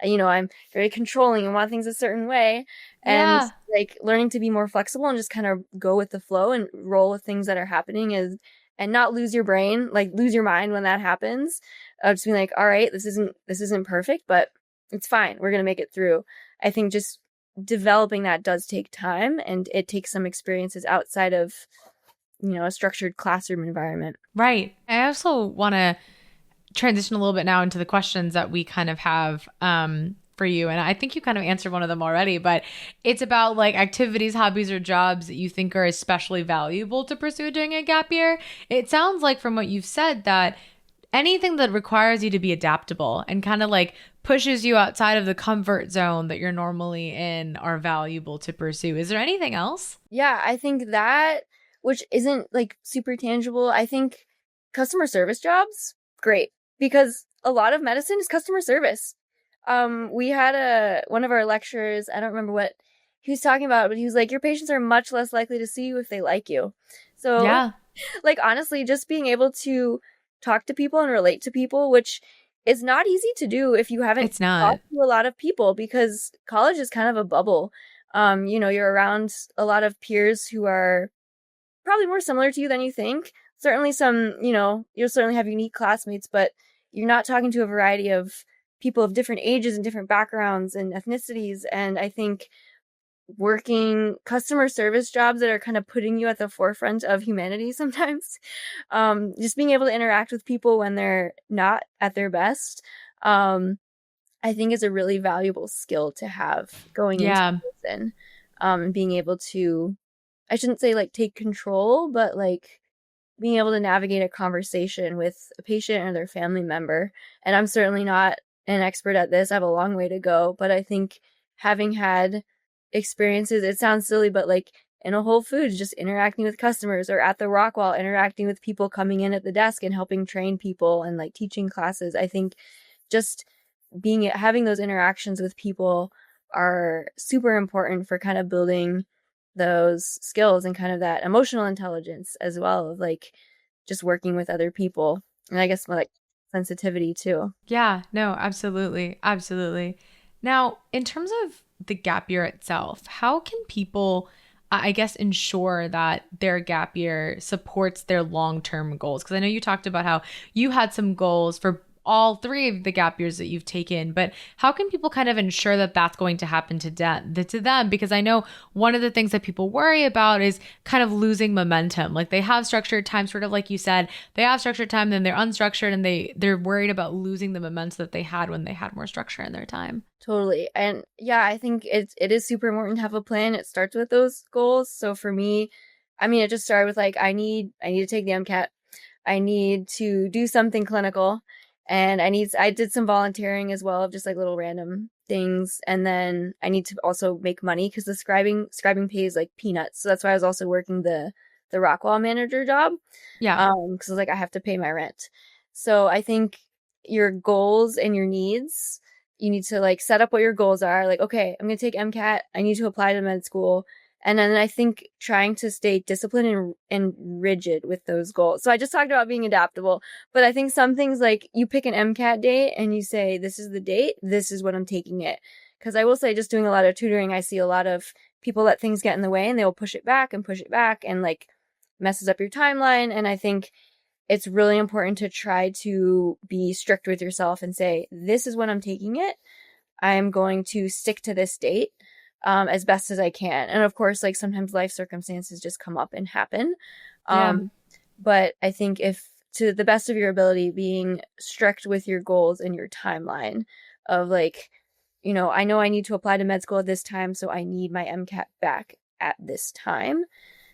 Speaker 2: and, I'm very controlling and want things a certain way. And
Speaker 1: Yeah.
Speaker 2: like learning to be more flexible and just kind of go with the flow and roll with things that are happening and not lose your brain, like lose your mind when that happens. Just being like, all right, this isn't perfect, but it's fine. We're going to make it through. I think just developing that does take time and it takes some experiences outside of, a structured classroom environment.
Speaker 1: Right. I also want to transition a little bit now into the questions that we kind of have for you. And I think you kind of answered one of them already, but it's about like activities, hobbies, or jobs that you think are especially valuable to pursue during a gap year. It sounds like from what you've said that anything that requires you to be adaptable and kind of like pushes you outside of the comfort zone that you're normally in are valuable to pursue. Is there anything else?
Speaker 2: Yeah, I think that, which isn't like super tangible, I think customer service jobs, great. Because a lot of medicine is customer service. We had one of our lecturers, I don't remember what he was talking about, but he was like, your patients are much less likely to see you if they like you. So
Speaker 1: Yeah,
Speaker 2: like honestly, just being able to talk to people and relate to people, which is not easy to do if you haven't
Speaker 1: it's not.
Speaker 2: talked to a lot of people because college is kind of a bubble. You're around a lot of peers who are probably more similar to you than you think. Certainly some, you'll certainly have unique classmates, but you're not talking to a variety of people of different ages and different backgrounds and ethnicities. And I think working customer service jobs that are kind of putting you at the forefront of humanity sometimes. Just being able to interact with people when they're not at their best, I think is a really valuable skill to have going into
Speaker 1: Yeah.
Speaker 2: medicine. And being able to, I shouldn't say like take control, but like being able to navigate a conversation with a patient or their family member. And I'm certainly not an expert at this. I have a long way to go, but I think having had experiences, it sounds silly, but like in a Whole Foods, just interacting with customers or at the Rockwall, interacting with people coming in at the desk and helping train people and like teaching classes. I think just having those interactions with people are super important for kind of building those skills and kind of that emotional intelligence as well of like just working with other people and I guess like sensitivity too.
Speaker 1: Yeah, no, absolutely. Absolutely. Now, in terms of the gap year itself, how can people I guess, ensure that their gap year supports their long-term goals? Because I know you talked about how you had some goals for all three of the gap years that you've taken, but how can people kind of ensure that that's going to happen to them? Because I know one of the things that people worry about is kind of losing momentum. Like they have structured time, sort of like you said, they have structured time, then they're unstructured, and they're worried about losing the momentum that they had when they had more structure in their time.
Speaker 2: Totally. And yeah, I think it is super important to have a plan. It starts with those goals. So for me, I mean, it just started with like I need to take the MCAT. I need to do something clinical, and I did some volunteering as well of just like little random things, and then I need to also make money because the scribing pays like peanuts. So that's why I was also working the Rockwall manager job.
Speaker 1: Yeah.
Speaker 2: Because like I have to pay my rent. So I think your goals and your needs, you need to like set up what your goals are. Like, okay, I'm gonna take MCAT. I need to apply to med school. And then I think trying to stay disciplined and rigid with those goals. So I just talked about being adaptable, but I think some things like you pick an MCAT date and you say, this is the date, this is when I'm taking it. Because I will say, just doing a lot of tutoring, I see a lot of people let things get in the way and they'll push it back and like messes up your timeline. And I think it's really important to try to be strict with yourself and say, this is when I'm taking it. I'm going to stick to this date as best as I can. And of course, like sometimes life circumstances just come up and happen.
Speaker 1: Yeah.
Speaker 2: But I think if to the best of your ability, being strict with your goals and your timeline of like, I know I need to apply to med school at this time, so I need my MCAT back at this time. And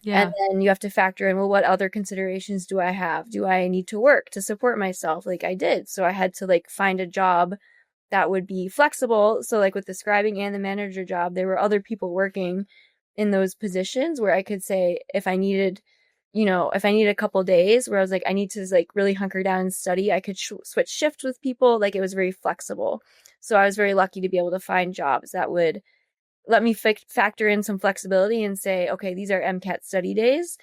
Speaker 1: Yeah.
Speaker 2: then you have to factor in, well, what other considerations do I have? Do I need to work to support myself? Like I did. So I had to like find a job that would be flexible. So like with the scribing and the manager job, there were other people working in those positions where I could say if I needed, if I needed a couple days where I was like, I need to like really hunker down and study, I could switch shifts with people. Like it was very flexible. So I was very lucky to be able to find jobs that would let me factor in some flexibility and say, okay, these are MCAT study days.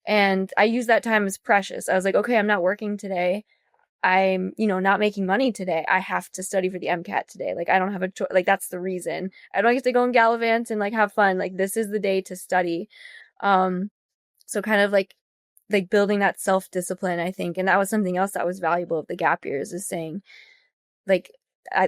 Speaker 2: And I use that time as precious. I was like, okay, I'm not working today. I'm, not making money today. I have to study for the MCAT today. Like, I don't have a choice. Like, that's the reason. I don't get to go and gallivant and like have fun. Like, this is the day to study. So kind of like building that self-discipline, I think. And that was something else that was valuable of the gap years, is saying, like,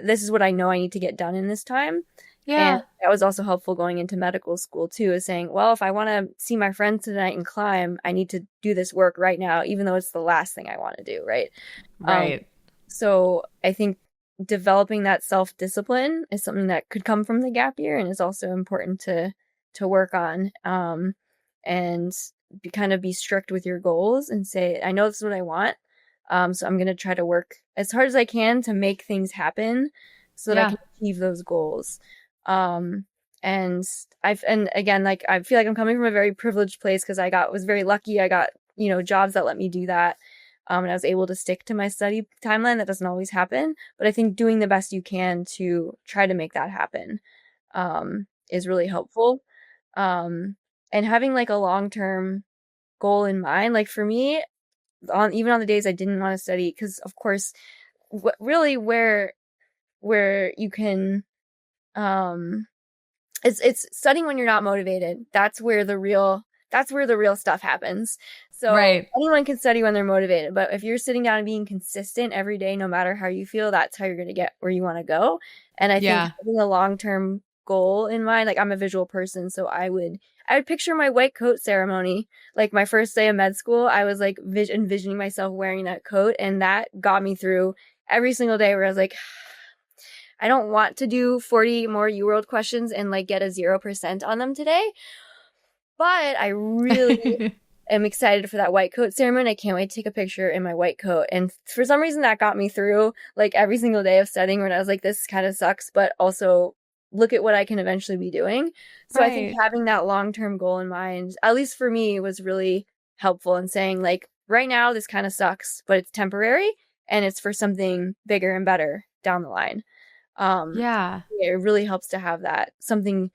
Speaker 2: this is what I know I need to get done in this time. And
Speaker 1: Yeah.
Speaker 2: that was also helpful going into medical school too, is saying, well, if I want to see my friends tonight and climb, I need to do this work right now, even though it's the last thing I want to do, right?
Speaker 1: Right.
Speaker 2: So I think developing that self-discipline is something that could come from the gap year and is also important to work on. And kind of be strict with your goals and say, I know this is what I want. So I'm going to try to work as hard as I can to make things happen so that I
Speaker 1: Yeah.
Speaker 2: can achieve those goals. And again, like, I feel like I'm coming from a very privileged place because was very lucky. I got, jobs that let me do that. And I was able to stick to my study timeline. That doesn't always happen, but I think doing the best you can to try to make that happen, is really helpful. And having like a long-term goal in mind, like for me, even on the days I didn't want to study, because of course, really where you can, it's studying when you're not motivated. That's where the real stuff happens. So
Speaker 1: Right.
Speaker 2: anyone can study when they're motivated, but if you're sitting down and being consistent every day, no matter how you feel, that's how you're going to get where you want to go. And I think
Speaker 1: Yeah.
Speaker 2: having a long-term goal in mind, like I'm a visual person, so I would picture my white coat ceremony. Like my first day of med school, I was like envisioning myself wearing that coat, and that got me through every single day where I was like, I don't want to do 40 more UWorld questions and like get a 0% on them today, but I really am excited for that white coat ceremony. I can't wait to take a picture in my white coat. And for some reason that got me through like every single day of studying, when I was like, this kind of sucks, but also look at what I can eventually be doing. So I think
Speaker 1: Right.
Speaker 2: having that long-term goal in mind, at least for me, was really helpful in saying like, right now this kind of sucks, but it's temporary and it's for something bigger and better down the line.
Speaker 1: Yeah.
Speaker 2: It really helps to have that something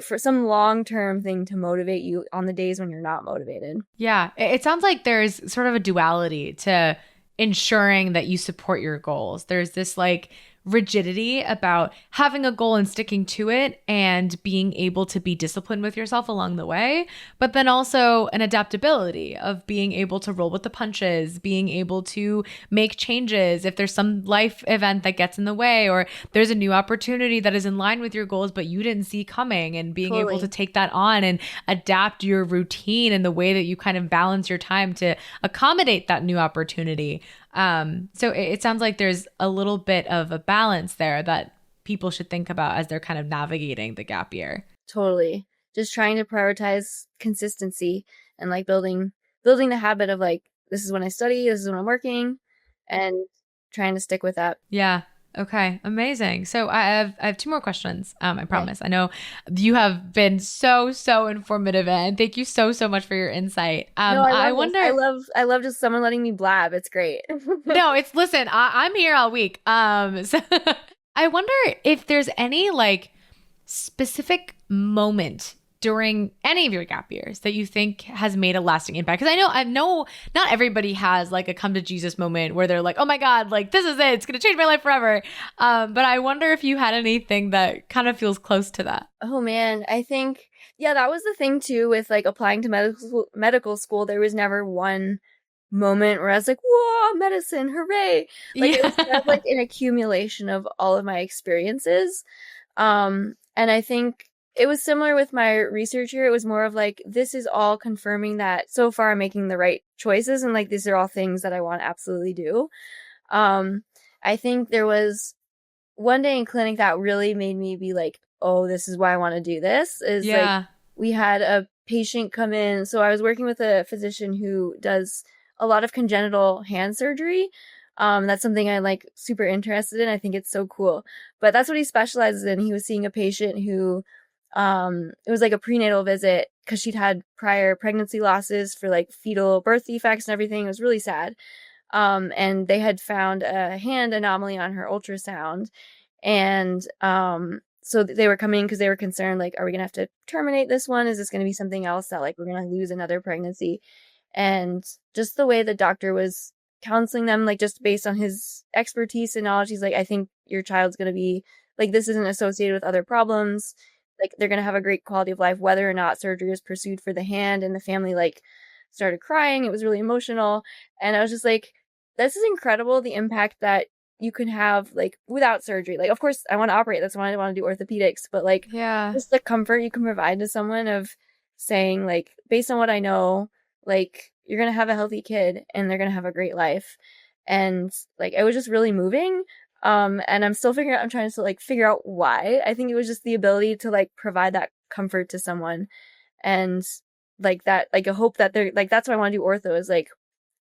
Speaker 2: for some long-term thing to motivate you on the days when you're not motivated.
Speaker 1: Yeah. It sounds like there's sort of a duality to ensuring that you support your goals. There's this like rigidity about having a goal and sticking to it and being able to be disciplined with yourself along the way, but then also an adaptability of being able to roll with the punches, being able to make changes if there's some life event that gets in the way, or there's a new opportunity that is in line with your goals but you didn't see coming, and being able to take that on and adapt your routine and the way that you kind of balance your time to accommodate that new opportunity. So it sounds like there's a little bit of a balance there that people should think about as they're kind of navigating the gap year.
Speaker 2: Totally. Just trying to prioritize consistency and like building the habit of like, this is when I study, this is when I'm working, and trying to stick with that.
Speaker 1: Yeah. Okay. Amazing. So I have two more questions. I promise. Okay. I know you have been so informative, and thank you so much for your insight.
Speaker 2: No, I wonder. I love just someone letting me blab. It's great.
Speaker 1: No, listen. I'm here all week. So I wonder if there's any like specific moment during any of your gap years that you think has made a lasting impact? Because I know not everybody has like a come to Jesus moment where they're like, oh my God, like this is it. It's going to change my life forever. But I wonder if you had anything that kind of feels close to that.
Speaker 2: Oh man, I think, yeah, that was the thing too with like applying to medical school. There was never one moment where I was like, whoa, medicine, hooray. Like it was kind of like an accumulation of all of my experiences. And I think it was similar with my research here. It was more of like, this is all confirming that so far I'm making the right choices. And like, these are all things that I want to absolutely do. I think there was one day in clinic that really made me be like, oh, this is why I want to do this. Like, we had a patient come in. So I was working with a physician who does a lot of congenital hand surgery. That's something I like super interested in. I think it's so cool, but that's what he specializes in. He was seeing a patient who, it was like a prenatal visit because she'd had prior pregnancy losses for like fetal birth defects and everything. It was really sad. And they had found a hand anomaly on her ultrasound. And, so they were coming because they were concerned, like, are we going to have to terminate this one? Is this going to be something else that like, we're going to lose another pregnancy? And just the way the doctor was counseling them, like just based on his expertise and knowledge, he's like, I think your child's going to be like, this isn't associated with other problems. Like they're going to have a great quality of life, whether or not surgery is pursued for the hand. And the family like started crying. It was really emotional. And I was just like, this is incredible. The impact that you can have like without surgery. Like, of course I want to operate. That's why I want to do orthopedics, but like, just the comfort you can provide to someone of saying like, based on what I know, like you're going to have a healthy kid and they're going to have a great life. And like, it was just really moving. And I'm still I'm trying to like figure out why. I think it was just the ability to like provide that comfort to someone, and like that, like a hope that they're like, that's why I want to do ortho, is like,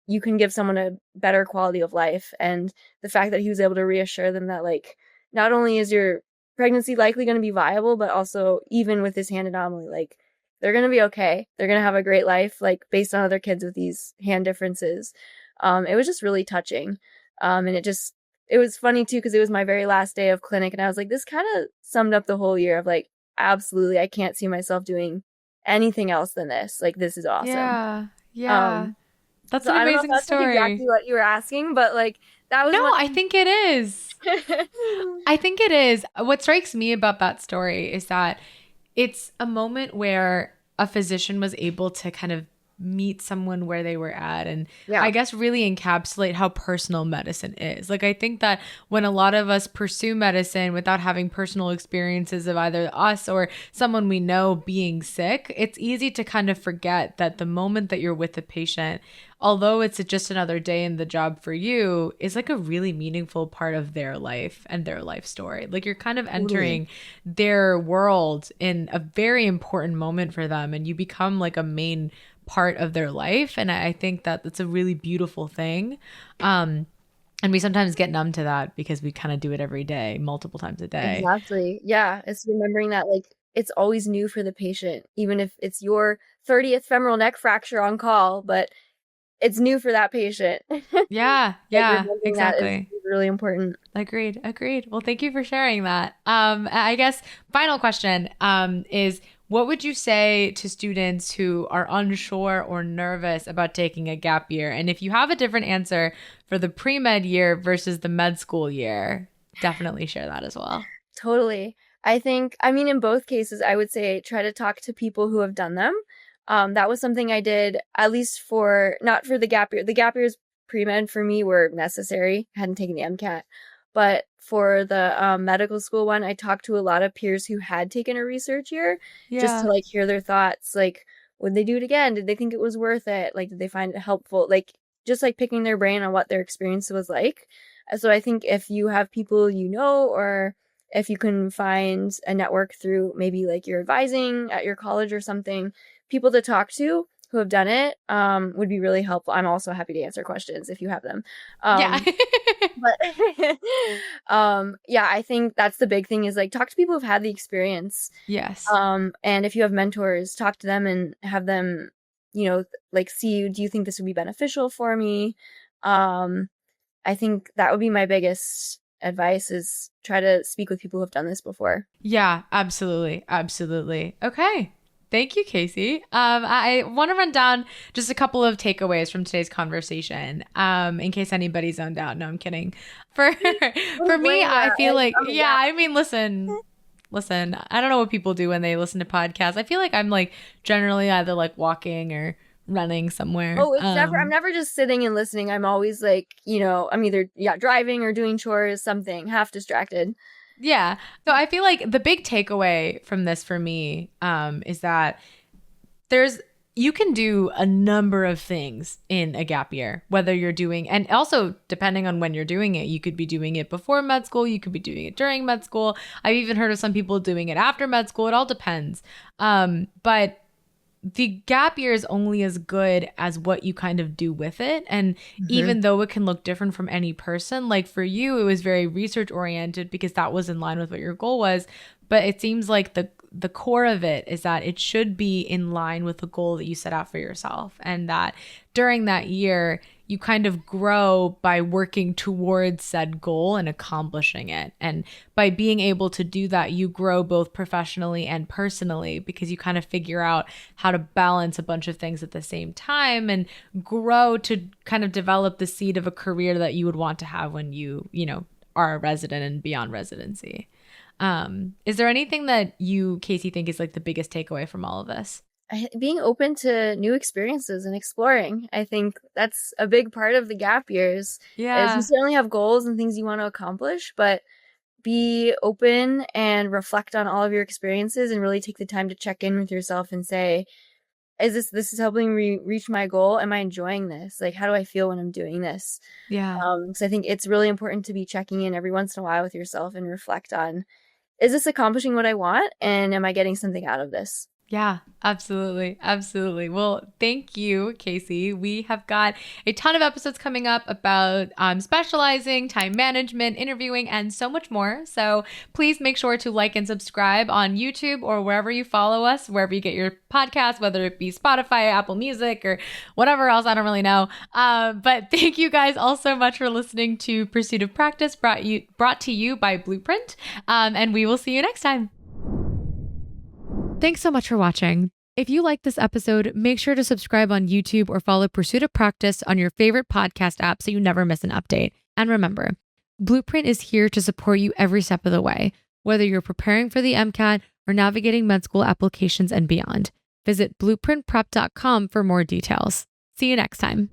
Speaker 2: you can give someone a better quality of life. And the fact that he was able to reassure them that like, not only is your pregnancy likely going to be viable, but also even with this hand anomaly, like they're going to be okay. They're going to have a great life, like based on other kids with these hand differences. It was just really touching. And it was funny too, because it was my very last day of clinic, and I was like, this kind of summed up the whole year of like, absolutely, I can't see myself doing anything else than this. Like, this is awesome.
Speaker 1: Yeah. That's an amazing story.
Speaker 2: Like exactly what you were asking, but like that was.
Speaker 1: No, I think it is. I think it is. What strikes me about that story is that it's a moment where a physician was able to kind of meet someone where they were at, and I guess really encapsulate how personal medicine is. Like, I think that when a lot of us pursue medicine without having personal experiences of either us or someone we know being sick, it's easy to kind of forget that the moment that you're with the patient, although it's just another day in the job for you, is like a really meaningful part of their life and their life story. Like, you're kind of entering their world in a very important moment for them, and you become like a main part of their life. And I think that that's a really beautiful thing. And we sometimes get numb to that because we kind of do it every day, multiple times a day.
Speaker 2: Exactly. Yeah. It's remembering that like it's always new for the patient, even if it's your 30th femoral neck fracture on call, but it's new for that patient.
Speaker 1: Yeah, exactly.
Speaker 2: That is really important.
Speaker 1: Agreed. Well, thank you for sharing that. I guess final question is, what would you say to students who are unsure or nervous about taking a gap year? And if you have a different answer for the pre-med year versus the med school year, definitely share that as well.
Speaker 2: Totally. I mean, in both cases, I would say try to talk to people who have done them. That was something I did, at least not for the gap year. The gap years pre-med for me were necessary. I hadn't taken the MCAT. But for the medical school one, I talked to a lot of peers who had taken a research year just to like hear their thoughts. Like, would they do it again? Did they think it was worth it? Like, did they find it helpful? Like, just like picking their brain on what their experience was like. So I think if you have people or if you can find a network through maybe like you're advising at your college or something, people to talk to who have done it would be really helpful. I'm also happy to answer questions if you have them. But yeah, I think that's the big thing is like talk to people who've had the experience.
Speaker 1: Yes.
Speaker 2: And if you have mentors, talk to them and have them, like see, do you think this would be beneficial for me? I think that would be my biggest advice is try to speak with people who have done this before.
Speaker 1: Yeah, absolutely. Absolutely. Okay. Thank you, Casey. I want to run down just a couple of takeaways from today's conversation, in case anybody zoned out. No, I'm kidding. For me, I feel like, I mean, listen, I don't know what people do when they listen to podcasts. I feel like I'm like generally either like walking or running somewhere.
Speaker 2: Oh, I'm never just sitting and listening. I'm always like, I'm either driving or doing chores, something, half distracted.
Speaker 1: Yeah. So I feel like the big takeaway from this for me is that you can do a number of things in a gap year, whether you're doing, and also depending on when you're doing it, you could be doing it before med school, you could be doing it during med school. I've even heard of some people doing it after med school. It all depends. But the gap year is only as good as what you kind of do with it. And even though it can look different from any person, like for you, it was very research oriented because that was in line with what your goal was. But it seems like the core of it is that it should be in line with the goal that you set out for yourself. And that during that year, you kind of grow by working towards said goal and accomplishing it. And by being able to do that, you grow both professionally and personally because you kind of figure out how to balance a bunch of things at the same time and grow to kind of develop the seed of a career that you would want to have when you are a resident and beyond residency. Is there anything that you, Casey, think is like the biggest takeaway from all of this?
Speaker 2: Being open to new experiences and exploring. I think that's a big part of the gap years.
Speaker 1: Yeah.
Speaker 2: You certainly have goals and things you want to accomplish, but be open and reflect on all of your experiences and really take the time to check in with yourself and say, this is helping me reach my goal? Am I enjoying this? Like, how do I feel when I'm doing this?
Speaker 1: Yeah.
Speaker 2: So I think it's really important to be checking in every once in a while with yourself and reflect on, is this accomplishing what I want? And am I getting something out of this?
Speaker 1: Yeah, absolutely. Absolutely. Well, thank you, Casey. We have got a ton of episodes coming up about specializing, time management, interviewing, and so much more. So please make sure to like and subscribe on YouTube or wherever you follow us, wherever you get your podcast, whether it be Spotify, Apple Music, or whatever else. I don't really know. But thank you guys all so much for listening to Pursuit of Practice, brought to you by Blueprint. And we will see you next time. Thanks so much for watching. If you like this episode, make sure to subscribe on YouTube or follow Pursuit of Practice on your favorite podcast app so you never miss an update. And remember, Blueprint is here to support you every step of the way, whether you're preparing for the MCAT or navigating med school applications and beyond. Visit blueprintprep.com for more details. See you next time.